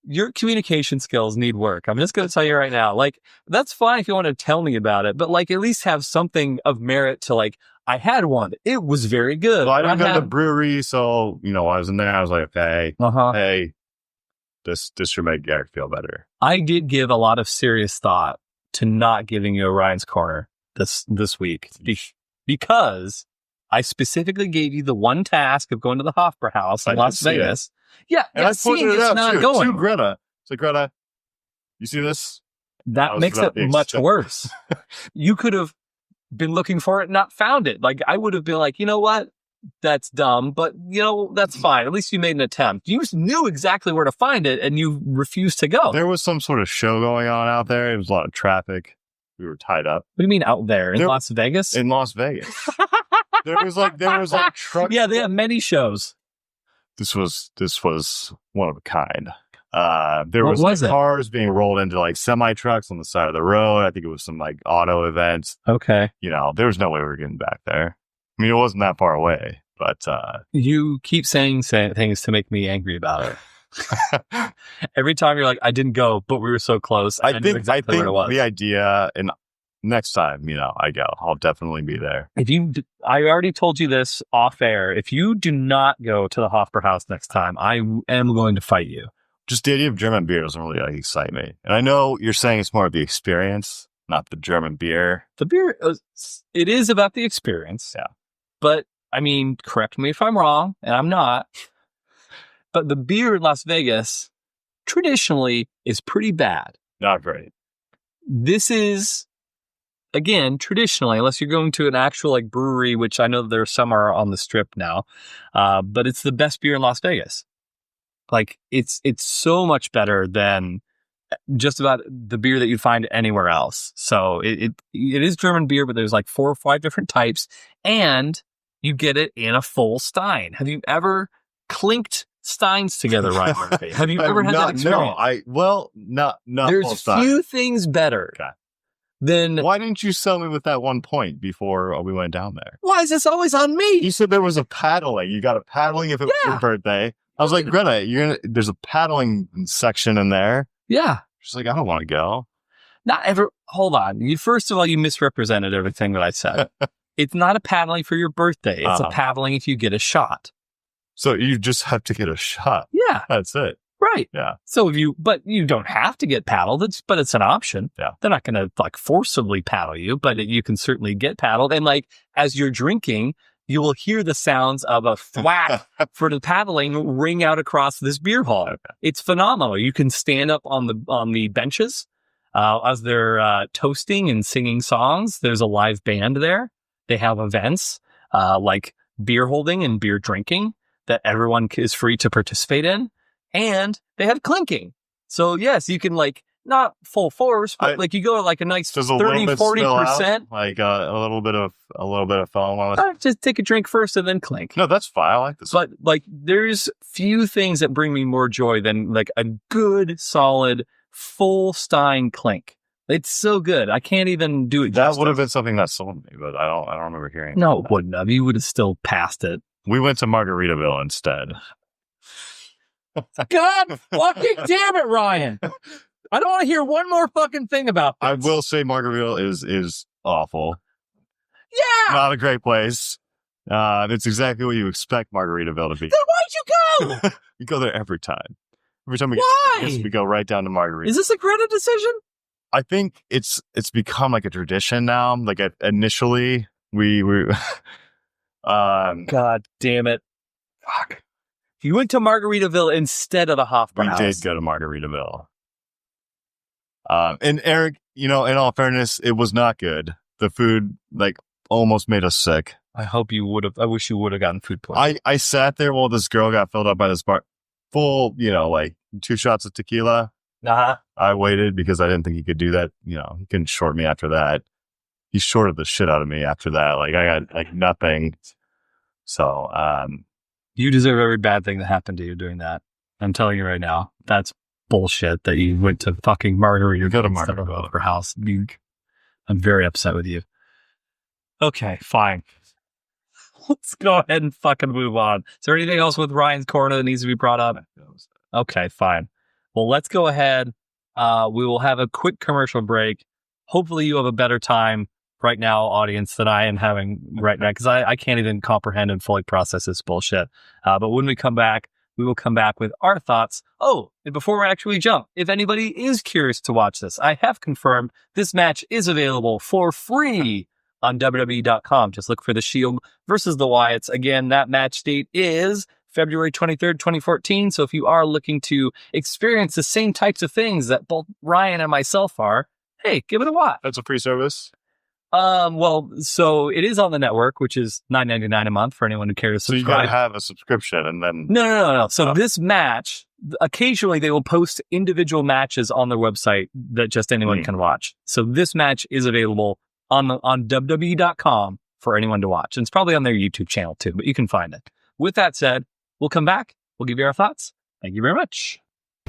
Your communication skills need work. I'm just going to tell you right now. Like, that's fine if you want to tell me about it, but like, at least have something of merit to like, I had one. It was very good. Well, I didn't go to the brewery, so, I was in there. I was like, okay, hey, this should make Garrett feel better. I did give a lot of serious thought to not giving you a Ryan's Corner this week because I specifically gave you the one task of going to the Hofbrauhaus in Las Vegas. Yeah, and I pointed it out to Greta. So Greta, you see this? That makes it much worse. You could have been looking for it and not found it. Like, I would have been like, you know what? That's dumb, but that's fine. At least you made an attempt. You knew exactly where to find it and you refused to go. There was some sort of show going on out there. It was a lot of traffic. We were tied up. What do you mean out there? In Las Vegas? In Las Vegas. There was like trucks. Yeah, they have many shows. This was one of a kind. There was cars being rolled into like semi trucks on the side of the road. I think it was some like auto event. Okay. There was no way we were getting back there. I mean, it wasn't that far away, but you keep saying things to make me angry about it. Every time you're like, I didn't go, but we were so close. I think where it was. The idea, and next time, I go, I'll definitely be there. I already told you this off air. If you do not go to the Hofbrauhaus next time, I am going to fight you. just the idea of German beer doesn't really like excite me. And I know you're saying it's more of the experience, not the German beer. The beer, it is about the experience. Yeah. But, I mean, correct me if I'm wrong, and I'm not. But the beer in Las Vegas traditionally is pretty bad. Not great. This is, again, traditionally, unless you're going to an actual like brewery, which I know there some are on the strip now, but it's the best beer in Las Vegas. Like it's so much better than just about the beer that you find anywhere else. So it is German beer, but there's like 4 or 5 different types, and you get it in a full stein. Have you ever clinked steins together, Ryan Murphy? Have you ever had that experience? Not There's few things better than. Why didn't you sell me with that one point before we went down there? Why is this always on me? You said there was a paddling. You got a paddling if it was your birthday. I was like, Greta, there's a paddling section in there. Yeah. She's like, I don't want to go. Not ever. Hold on. First of all, you misrepresented everything that I said. It's not a paddling for your birthday. It's a paddling if you get a shot. So you just have to get a shot. Yeah. That's it. Right. Yeah. So but you don't have to get paddled. But it's an option. Yeah. They're not going to like forcibly paddle you, but you can certainly get paddled. And like, as you're drinking, you will hear the sounds of a thwack for the paddling ring out across this beer hall. Okay. It's phenomenal. You can stand up on the benches as they're toasting and singing songs. There's a live band there. They have events like beer holding and beer drinking that everyone is free to participate in. And they have clinking. So yes, you can like, not full force, but like you go to like a nice 30-40%. Like a little bit of foam on it. Just take a drink first and then clink. No, that's fine. I like this. But like there's few things that bring me more joy than like a good, solid, full stein clink. It's so good. I can't even do it. That would have been something that sold me, but I don't remember hearing. No, it wouldn't have. You would have still passed it. We went to Margaritaville instead. God fucking damn it, Ryan. I don't want to hear one more fucking thing about this. I will say Margaritaville is awful. Yeah. Not a great place. It's exactly what you expect Margaritaville to be. Then why'd you go? We go there every time. Every time we go right down to Margaritaville. Is this a Greta decision? I think it's become like a tradition now. Like initially we God damn it. Fuck. You went to Margaritaville instead of the Hofbrauhaus. We did go to Margaritaville. And Eric, in all fairness, it was not good. The food, like, almost made us sick. I wish you would have gotten food poisoning. I sat there while this girl got filled up by this bar, full, like 2 shots of tequila. I waited because I didn't think he could do that. He couldn't short me after that. He shorted the shit out of me after that. Like, I got, like, nothing. So, you deserve every bad thing that happened to you doing that. I'm telling you right now. That's bullshit that you went to fucking Margaritaville. Go to Margaritaville. House. I'm very upset with you. Okay, fine. Let's go ahead and fucking move on. Is there anything else with Ryan's Corner that needs to be brought up? Okay, fine. Well, let's go ahead. We will have a quick commercial break. Hopefully you have a better time right now, audience, than I am having right now, because I can't even comprehend and fully process this bullshit. But when we come back, we will come back with our thoughts. Oh, and before we actually jump, if anybody is curious to watch this, I have confirmed this match is available for free on WWE.com. Just look for The Shield versus the Wyatts. Again, that match date is February 23rd, 2014. So if you are looking to experience the same types of things that both Ryan and myself are, hey, give it a watch. That's a free service? Well, so it is on the network, which is $9.99 a month for anyone who cares to subscribe. So you gotta have a subscription and then... No. So this match, occasionally they will post individual matches on their website that just anyone can watch. So this match is available on WWE.com for anyone to watch. And it's probably on their YouTube channel too, but you can find it. With that said, we'll come back. We'll give you our thoughts. Thank you very much.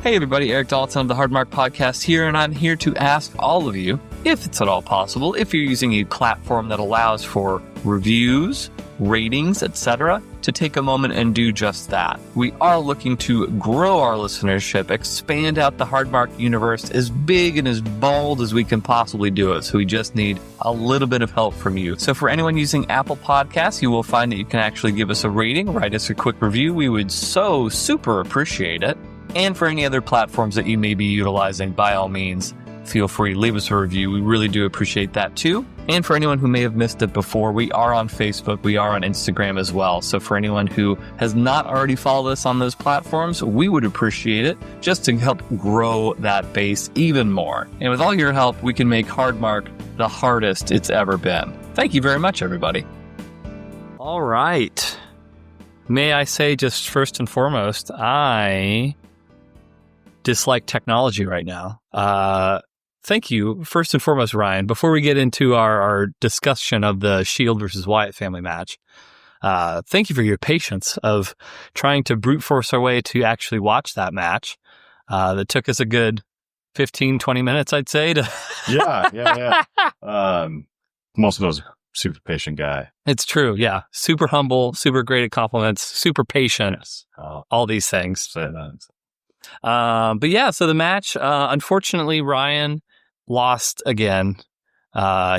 Hey everybody, Eric Donaldson of the Hard Mark Podcast here, and I'm here to ask all of you, if it's at all possible, if you're using a platform that allows for reviews, ratings, etc., to take a moment and do just that. We are looking to grow our listenership, expand out the Hard Mark universe as big and as bold as we can possibly do it, so we just need a little bit of help from you. So for anyone using Apple Podcasts, you will find that you can actually give us a rating, write us a quick review. We would so super appreciate it. And for any other platforms that you may be utilizing, by all means, feel free to leave us a review. We really do appreciate that too. And for anyone who may have missed it before, we are on Facebook, we are on Instagram as well. So for anyone who has not already followed us on those platforms, we would appreciate it just to help grow that base even more. And with all your help, we can make Hardmark the hardest it's ever been. Thank you very much, everybody. All right. May I say just first and foremost, I dislike technology right now. Thank you, first and foremost, Ryan. Before we get into our discussion of the Shield versus Wyatt family match, thank you for your patience of trying to brute force our way to actually watch that match. That took us a good 15, 20 minutes, I'd say. Yeah. Most of those super patient guy. It's true, yeah. Super humble, super great at compliments, super patient, Yes. all these things. Say that. But yeah, so the match, unfortunately, Ryan lost again.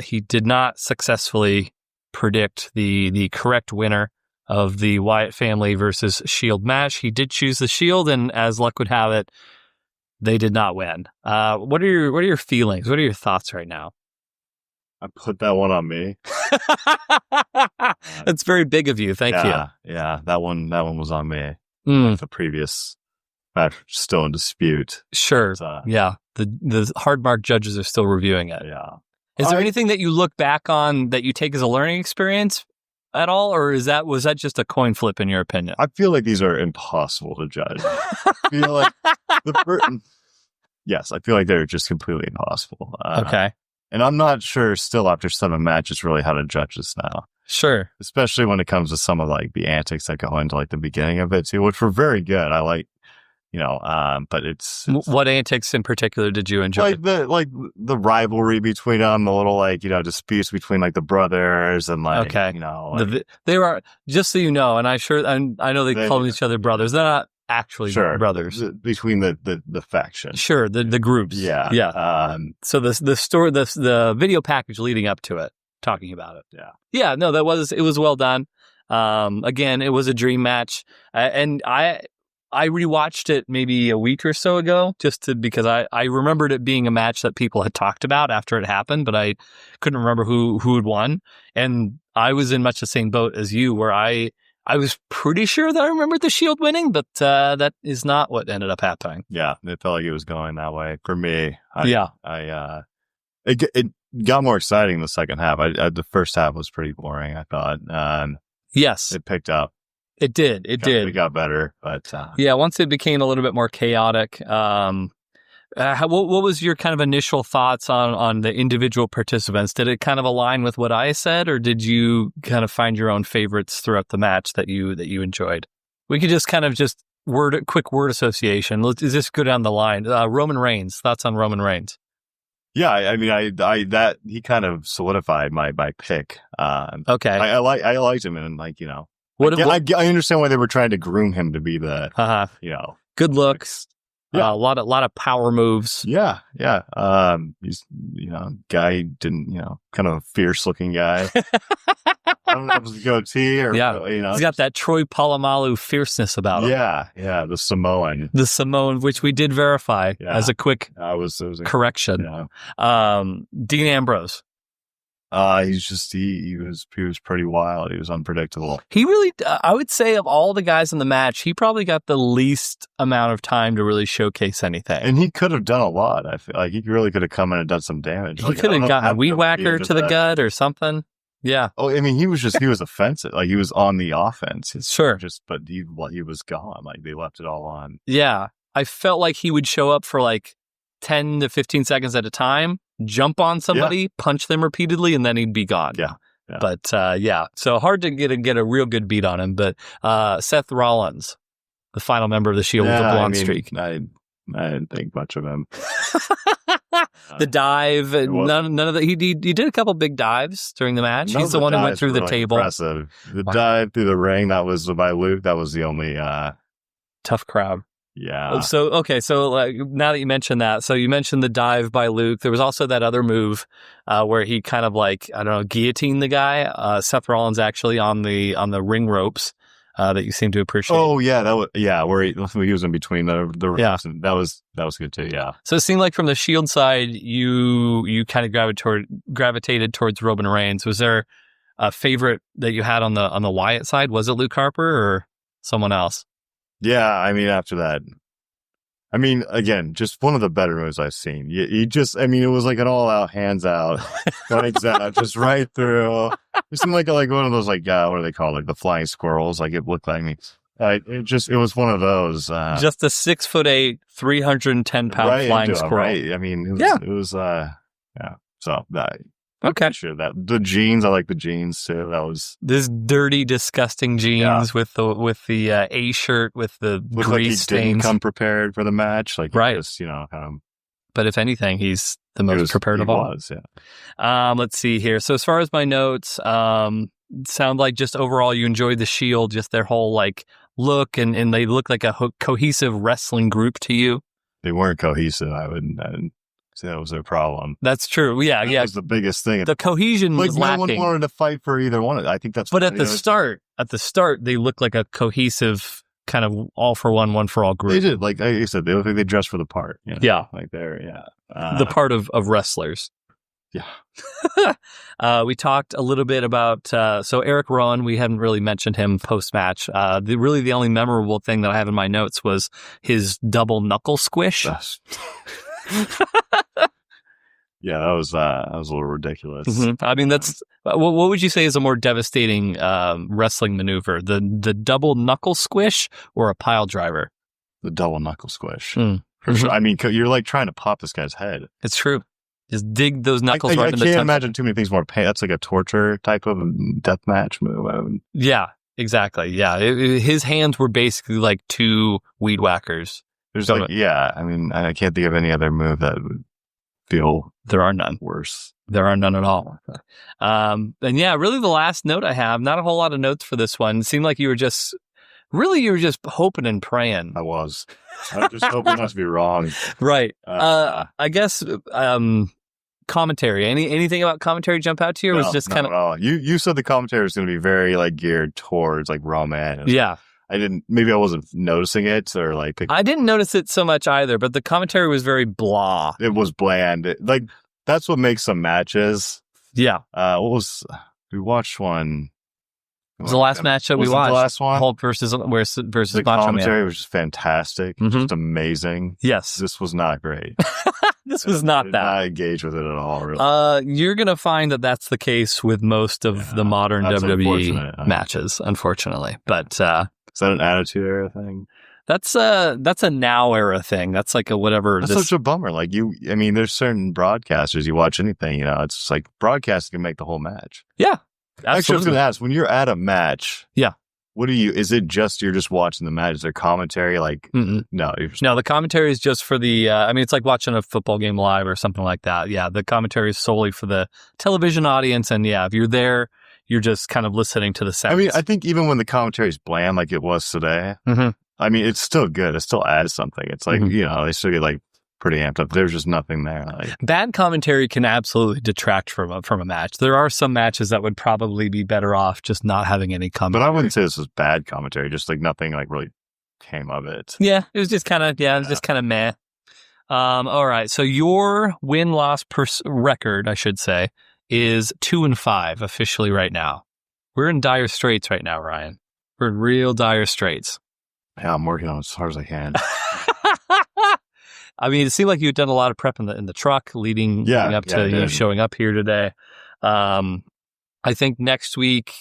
He did not successfully predict the correct winner of the Wyatt family versus Shield match. He did choose the Shield, and as luck would have it, they did not win. What are your feelings? What are your thoughts right now? I put that one on me. That's very big of you. Thank you. Yeah, that one was on me. Mm. The previous match still in dispute. Sure. Yeah. The Hardmark judges are still reviewing it. Yeah. Is there anything that you look back on that you take as a learning experience at all, or was that just a coin flip in your opinion? I feel like these are impossible to judge. I feel like yes, I feel like they're just completely impossible. Okay. And I'm not sure still after 7 matches really how to judge this now. Sure. Especially when it comes to some of like the antics that go into like the beginning of it too, which were very good. I like, but it's What antics in particular did you enjoy? like the rivalry between them, the little like, disputes between like the brothers and like, Okay. like, They were, just so you know, and I know they call each other brothers. They're not actually brothers. Between the factions. Sure. The groups. Yeah. Yeah. So the story, the video package leading up to it, talking about it. Yeah. Yeah. No, it was well done. Again, it was a dream match. And I rewatched it maybe a week or so ago because I remembered it being a match that people had talked about after it happened, but I couldn't remember who had won. And I was in much the same boat as you, where I was pretty sure that I remembered the Shield winning, but that is not what ended up happening. Yeah, it felt like it was going that way for me. It got more exciting in the second half. The first half was pretty boring, I thought. Yes, it picked up. It did. It It got better, but yeah. Once it became a little bit more chaotic. What was your kind of initial thoughts on the individual participants? Did it kind of align with what I said, or did you kind of find your own favorites throughout the match that you enjoyed? We could just kind of quick word association. Let's just go down the line. Roman Reigns. Thoughts on Roman Reigns? Yeah, I mean, that he kind of solidified my pick. Okay, I liked him, and like I understand why they were trying to groom him to be the good looks. Yeah. A lot of power moves. Yeah. He's, guy didn't, kind of a fierce looking guy. I don't know if it's a goatee or, he's got that Troy Polamalu fierceness about him. Yeah. The Samoan, which we did verify as a quick correction. Dean Ambrose. He was pretty wild. He was unpredictable. He really, I would say of all the guys in the match, he probably got the least amount of time to really showcase anything. And he could have done a lot. I feel like he really could have come in and done some damage. He could have gotten a weed whacker to the gut or something. Yeah. Oh, I mean, he was offensive. Like he was on the offense. Sure. But he was gone. Like they left it all on. Yeah. I felt like he would show up for like 10 to 15 seconds at a time, jump on somebody, punch them repeatedly, and then he'd be gone. Yeah. But so hard to get a real good beat on him. But Seth Rollins, the final member of the Shield with the blonde streak. I didn't think much of him. The dive, none of that. He did a couple big dives during the match. He's the one who went through the table. Impressive. The dive through the ring, that was by Luke. That was the only tough crowd. Yeah. So now that you mentioned that, so you mentioned the dive by Luke. There was also that other move where he kind of guillotined the guy. Seth Rollins actually on the ring ropes. that you seem to appreciate. Oh yeah, where he was in between the Yeah. that was good too. Yeah. So it seemed like from the Shield side, you kind of gravitated towards Roman Reigns. Was there a favorite that you had on the Wyatt side? Was it Luke Harper or someone else? Yeah, I mean, after that, I mean, again, just one of the better moves I've seen. You just, I mean, it was like an all-out hands out, guns out, just right through. It seemed like one of those, like, what do they call it? The flying squirrels. Like, it looked like me. It was one of those. Just a 6'8", 310-pound right flying into squirrel. Right? I mean, it was yeah. So, Okay. Sure. The jeans, I like the jeans too. That was this dirty, disgusting jeans with the A shirt with the grease like he stains. Didn't come prepared for the match, like right? Just, kind of. But if anything, he's the most prepared of all. Yeah. Let's see here. So as far as my notes, sound like just overall you enjoyed the Shield, just their whole like look, and they look like a cohesive wrestling group to you. They weren't cohesive. I wouldn't say that was their problem. That's true. Yeah, that was the biggest thing. The cohesion was lacking. No one wanted to fight for either one. I think that's. But at the start, they looked like a cohesive kind of all for one for all group. They did, like you said, they look like they dressed for the part. Yeah, like they're the part of wrestlers. Yeah. We talked a little bit about so Eric Rowan. We hadn't really mentioned him post match. The only memorable thing that I have in my notes was his double knuckle squish. Yeah, that was a little ridiculous. Mm-hmm. I mean, that's what would you say is a more devastating wrestling maneuver, the double knuckle squish or a pile driver? The double knuckle squish. For sure. I mean, you're like trying to pop this guy's head. It's true. Just dig those knuckles right in the I can't temple. imagine too many things more pain. That's like a torture type of deathmatch move. Yeah, exactly. Yeah, his hands were basically like two weed whackers. I mean, I can't think of any other move that would feel. There are none worse. There are none at all. And yeah, really the last note I have, not a whole lot of notes for this one. It seemed like you were just hoping and praying. I was just hoping not to be wrong. Right. I guess, commentary. Anything about commentary jump out to you? Or was just kind of. You said the commentary was going to be very like geared towards like Roman. Yeah. Maybe I wasn't noticing it or like. I didn't notice it so much either, but the commentary was very blah. It was bland. That's what makes some matches. Yeah. We watched one. It was the last match that we watched. The last one? Hulk versus the Macho commentary Man. was just fantastic. Mm-hmm. Just amazing. Yes. This was not great. This was not that. I engage with it at all, really. You're going to find that that's the case with most of the modern WWE matches, unfortunately. But is that an Attitude Era thing? That's a now era thing. That's like a whatever. That's such a bummer. Like there's certain broadcasters, you watch anything, it's just like broadcasting can make the whole match. Yeah. Absolutely. Actually, I was going to ask, when you're at a match, is it just, you're just watching the match? Is there commentary? Like, no. No, the commentary is just for the, it's like watching a football game live or something like that. Yeah, the commentary is solely for the television audience. And yeah, if you're there, you're just kind of listening to the sounds. I mean, I think even when the commentary is bland like it was today, I mean, it's still good. It still adds something. It's like, they still get like pretty amped up. There's just nothing there. Bad commentary can absolutely detract from a match. There are some matches that would probably be better off just not having any commentary. But I wouldn't say this was bad commentary. Just like nothing like really came of it. Yeah, it was just kind of just kind of meh. All right, so your win-loss record, I should say, is 2-5 officially right now. We're in dire straits right now, Ryan. We're in real dire straits. Yeah, I'm working on it as hard as I can. I mean, it seemed like you'd done a lot of prep in the truck leading up to showing up here today. I think next week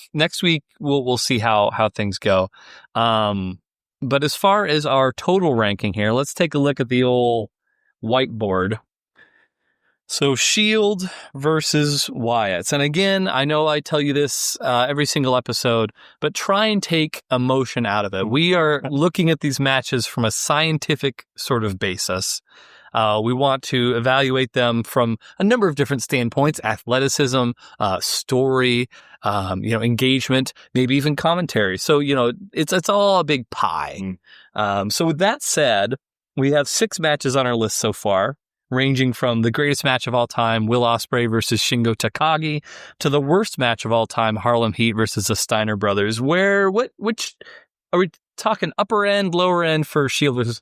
we'll see how things go. But as far as our total ranking here, let's take a look at the old whiteboard. So Shield versus Wyatt. And again, I know I tell you this every single episode, but try and take emotion out of it. We are looking at these matches from a scientific sort of basis. We want to evaluate them from a number of different standpoints: athleticism, story, engagement, maybe even commentary. So, it's all a big pie. So with that said, we have 6 matches on our list so far. ranging from the greatest match of all time, Will Ospreay versus Shingo Takagi, to the worst match of all time, Harlem Heat versus the Steiner brothers. Which are we talking? Upper end, lower end for Shield versus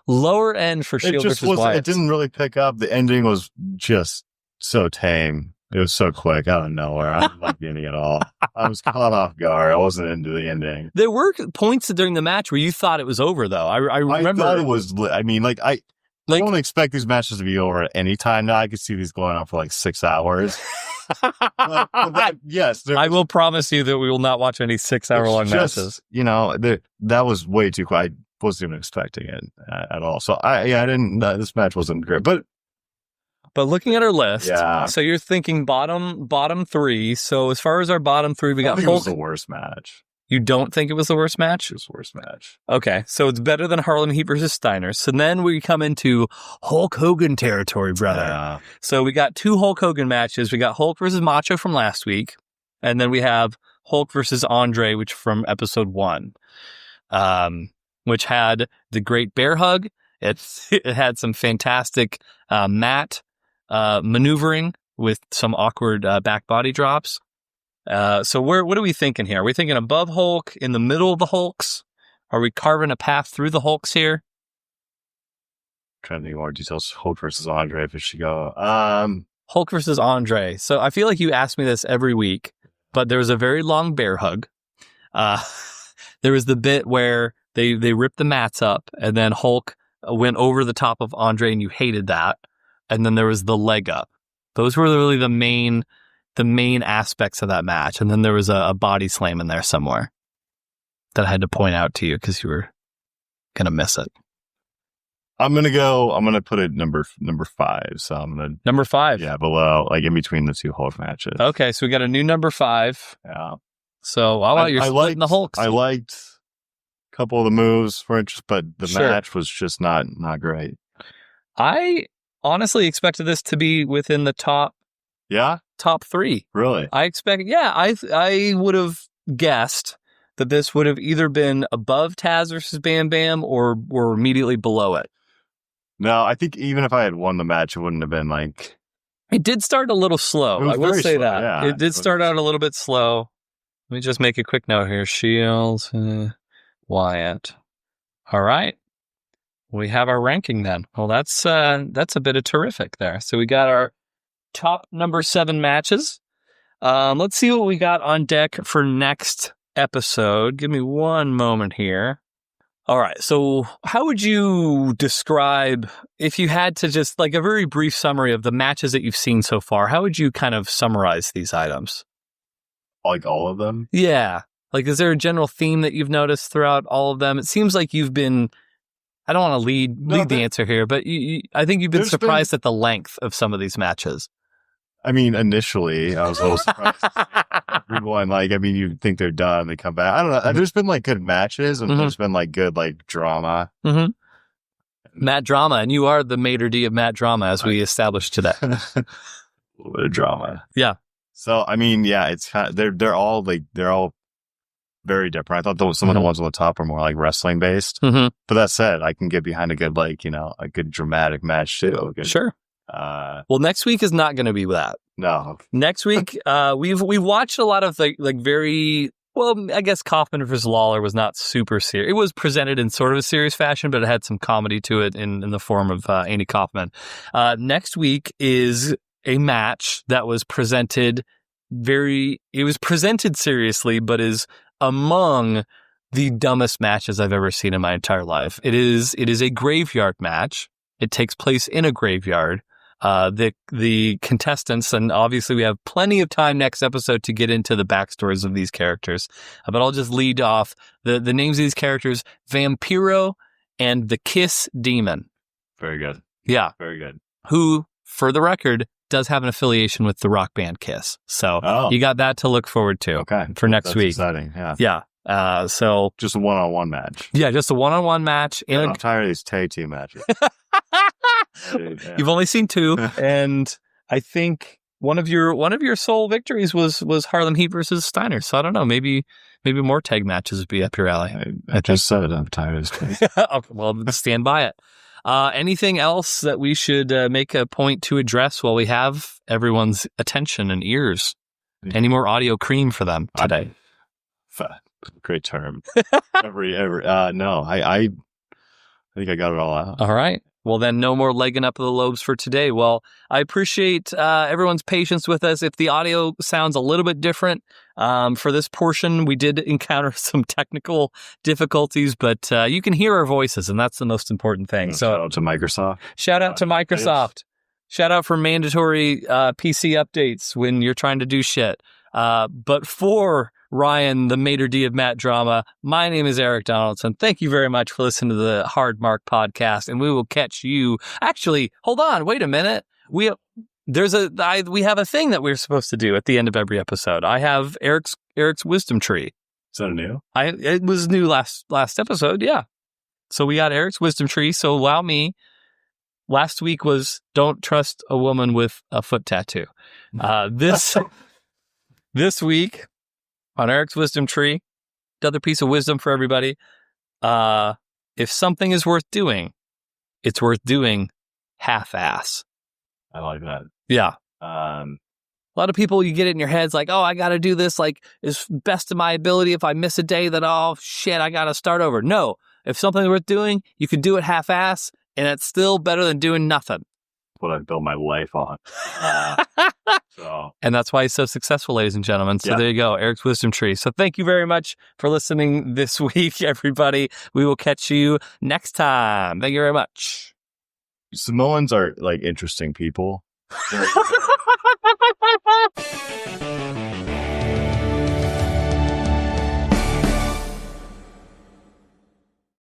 lower end for Shield versus Wyatt? It didn't really pick up. The ending was just so tame. It was so quick out of nowhere. I didn't like the ending at all. I was caught off guard. I wasn't into the ending. There were points during the match where you thought it was over, though. I remember. I thought it was. I mean, I don't expect these matches to be over at any time now. I could see these going on for like 6 hours. but yes. I will promise you that we will not watch any 6-hour-long matches. You know, that was way too quick. I wasn't even expecting it at all. So I didn't. This match wasn't great, but looking at our list, yeah. So you're thinking bottom 3. So as far as our bottom 3, we got Hulk. It Hulk. was the worst match. You don't think it was the worst match? It was the worst match. Okay, so it's better than Harlem Heat versus Steiner. So then we come into Hulk Hogan territory, brother. Yeah. So we got 2 Hulk Hogan matches. We got Hulk versus Macho from last week, and then we have Hulk versus Andre, which from episode 1, which had the Great Bear Hug. It had some fantastic mat maneuvering with some awkward back body drops. So what are we thinking here? Are we thinking above Hulk, in the middle of the Hulks? Are we carving a path through the Hulks here? Trying to think more details. Hulk versus Andre, if it should go. Hulk versus Andre. So I feel like you ask me this every week, but there was a very long bear hug. There was the bit where they ripped the mats up, and then Hulk went over the top of Andre, and you hated that. And then there was the leg up. Those were really the main aspects of that match. And then there was a body slam in there somewhere that I had to point out to you because you were going to miss it. I'm going to put it number 5. So I'm going to. Number 5. Yeah, below, like in between the 2 Hulk matches. Okay, so we got a new number 5. Yeah. So how about you're splitting the Hulks? I liked a couple of the moves for interest, but the match was just not great. I honestly expected this to be within the top 3. Really? I would have guessed that this would have either been above Taz versus Bam Bam or immediately below it. No, I think even if I had won the match, it wouldn't have been like. It did start a little slow. I will say that. Yeah, it did start out a little bit slow. Let me just make a quick note here. Shields, Wyatt. All right. We have our ranking then. Well, that's a bit of terrific there. So we got our top number 7 matches. Let's see what we got on deck for next episode. Give me one moment here. All right. So how would you describe, if you had to just like a very brief summary of the matches that you've seen so far, how would you kind of summarize these items? Like all of them? Yeah. Like, is there a general theme that you've noticed throughout all of them? It seems like you've been, I don't want to lead the answer here, but I think you've been surprised at the length of some of these matches. I mean, initially, I was a little surprised. Everyone, you'd think they're done, they come back. I don't know. There's been like good matches, and there's been like good like drama. Mm-hmm. Matt Drama, and you are the maitre d' of Matt Drama, as we established today. A little bit of drama. Yeah. So I mean, yeah, it's kind of, they're all very different. I thought some of the ones on the top are more like wrestling based. Mm-hmm. But that said, I can get behind a good a good dramatic match too. Sure. Well, next week is not going to be that. No. Next week, we've watched a lot of very, well, I guess Kaufman versus Lawler was not super serious. It was presented in sort of a serious fashion, but it had some comedy to it in the form of Andy Kaufman. Next week is a match that was presented seriously, but is among the dumbest matches I've ever seen in my entire life. It is a graveyard match. It takes place in a graveyard. The contestants, and obviously we have plenty of time next episode to get into the backstories of these characters, but I'll just lead off the names of these characters: Vampiro and the Kiss Demon. Very good. Yeah. Very good. Who, for the record, does have an affiliation with the rock band Kiss. So you got that to look forward to for next week. Exciting. Yeah. Yeah. So just a one-on-one match. Yeah, just a one-on-one match. I'm tired of these tag team matches. Dude, yeah. You've only seen 2, and I think one of your sole victories was Harlem Heat versus Steiner. So I don't know, maybe more tag matches would be up your alley. I just said it. I'm tired of this. Well, stand by it. Anything else that we should make a point to address while we have everyone's attention and ears? Any more audio cream for them today? Great term. No, I think I got it all out. All right. Well, then no more legging up the lobes for today. Well, I appreciate everyone's patience with us. If the audio sounds a little bit different for this portion, we did encounter some technical difficulties, but you can hear our voices, and that's the most important thing. So shout out to Microsoft. Shout out to Microsoft. Shout out for mandatory PC updates when you're trying to do shit. But for Ryan, the maitre d' of Matt Drama, my name is Eric Donaldson. Thank you very much for listening to the Hard Mark podcast, and we will catch you. Actually, hold on, wait a minute. We have a thing that we're supposed to do at the end of every episode. I have Eric's wisdom tree. Is that new? It was new last episode, yeah. So we got Eric's wisdom tree. So allow me. Last week was don't trust a woman with a foot tattoo. This week on Eric's wisdom tree, another piece of wisdom for everybody. If something is worth doing, it's worth doing half-ass. I like that. Yeah. A lot of people, you get it in your heads like, oh, I got to do this like as best of my ability. If I miss a day, then oh shit, I got to start over. No, if something's worth doing, you can do it half-ass, and it's still better than doing nothing. What I built my life on. And that's why he's so successful, ladies and gentlemen. So There you go, Eric's wisdom tree. So thank you very much for listening this week, everybody. We will catch you next time. Thank you very much. Samoans are like interesting people.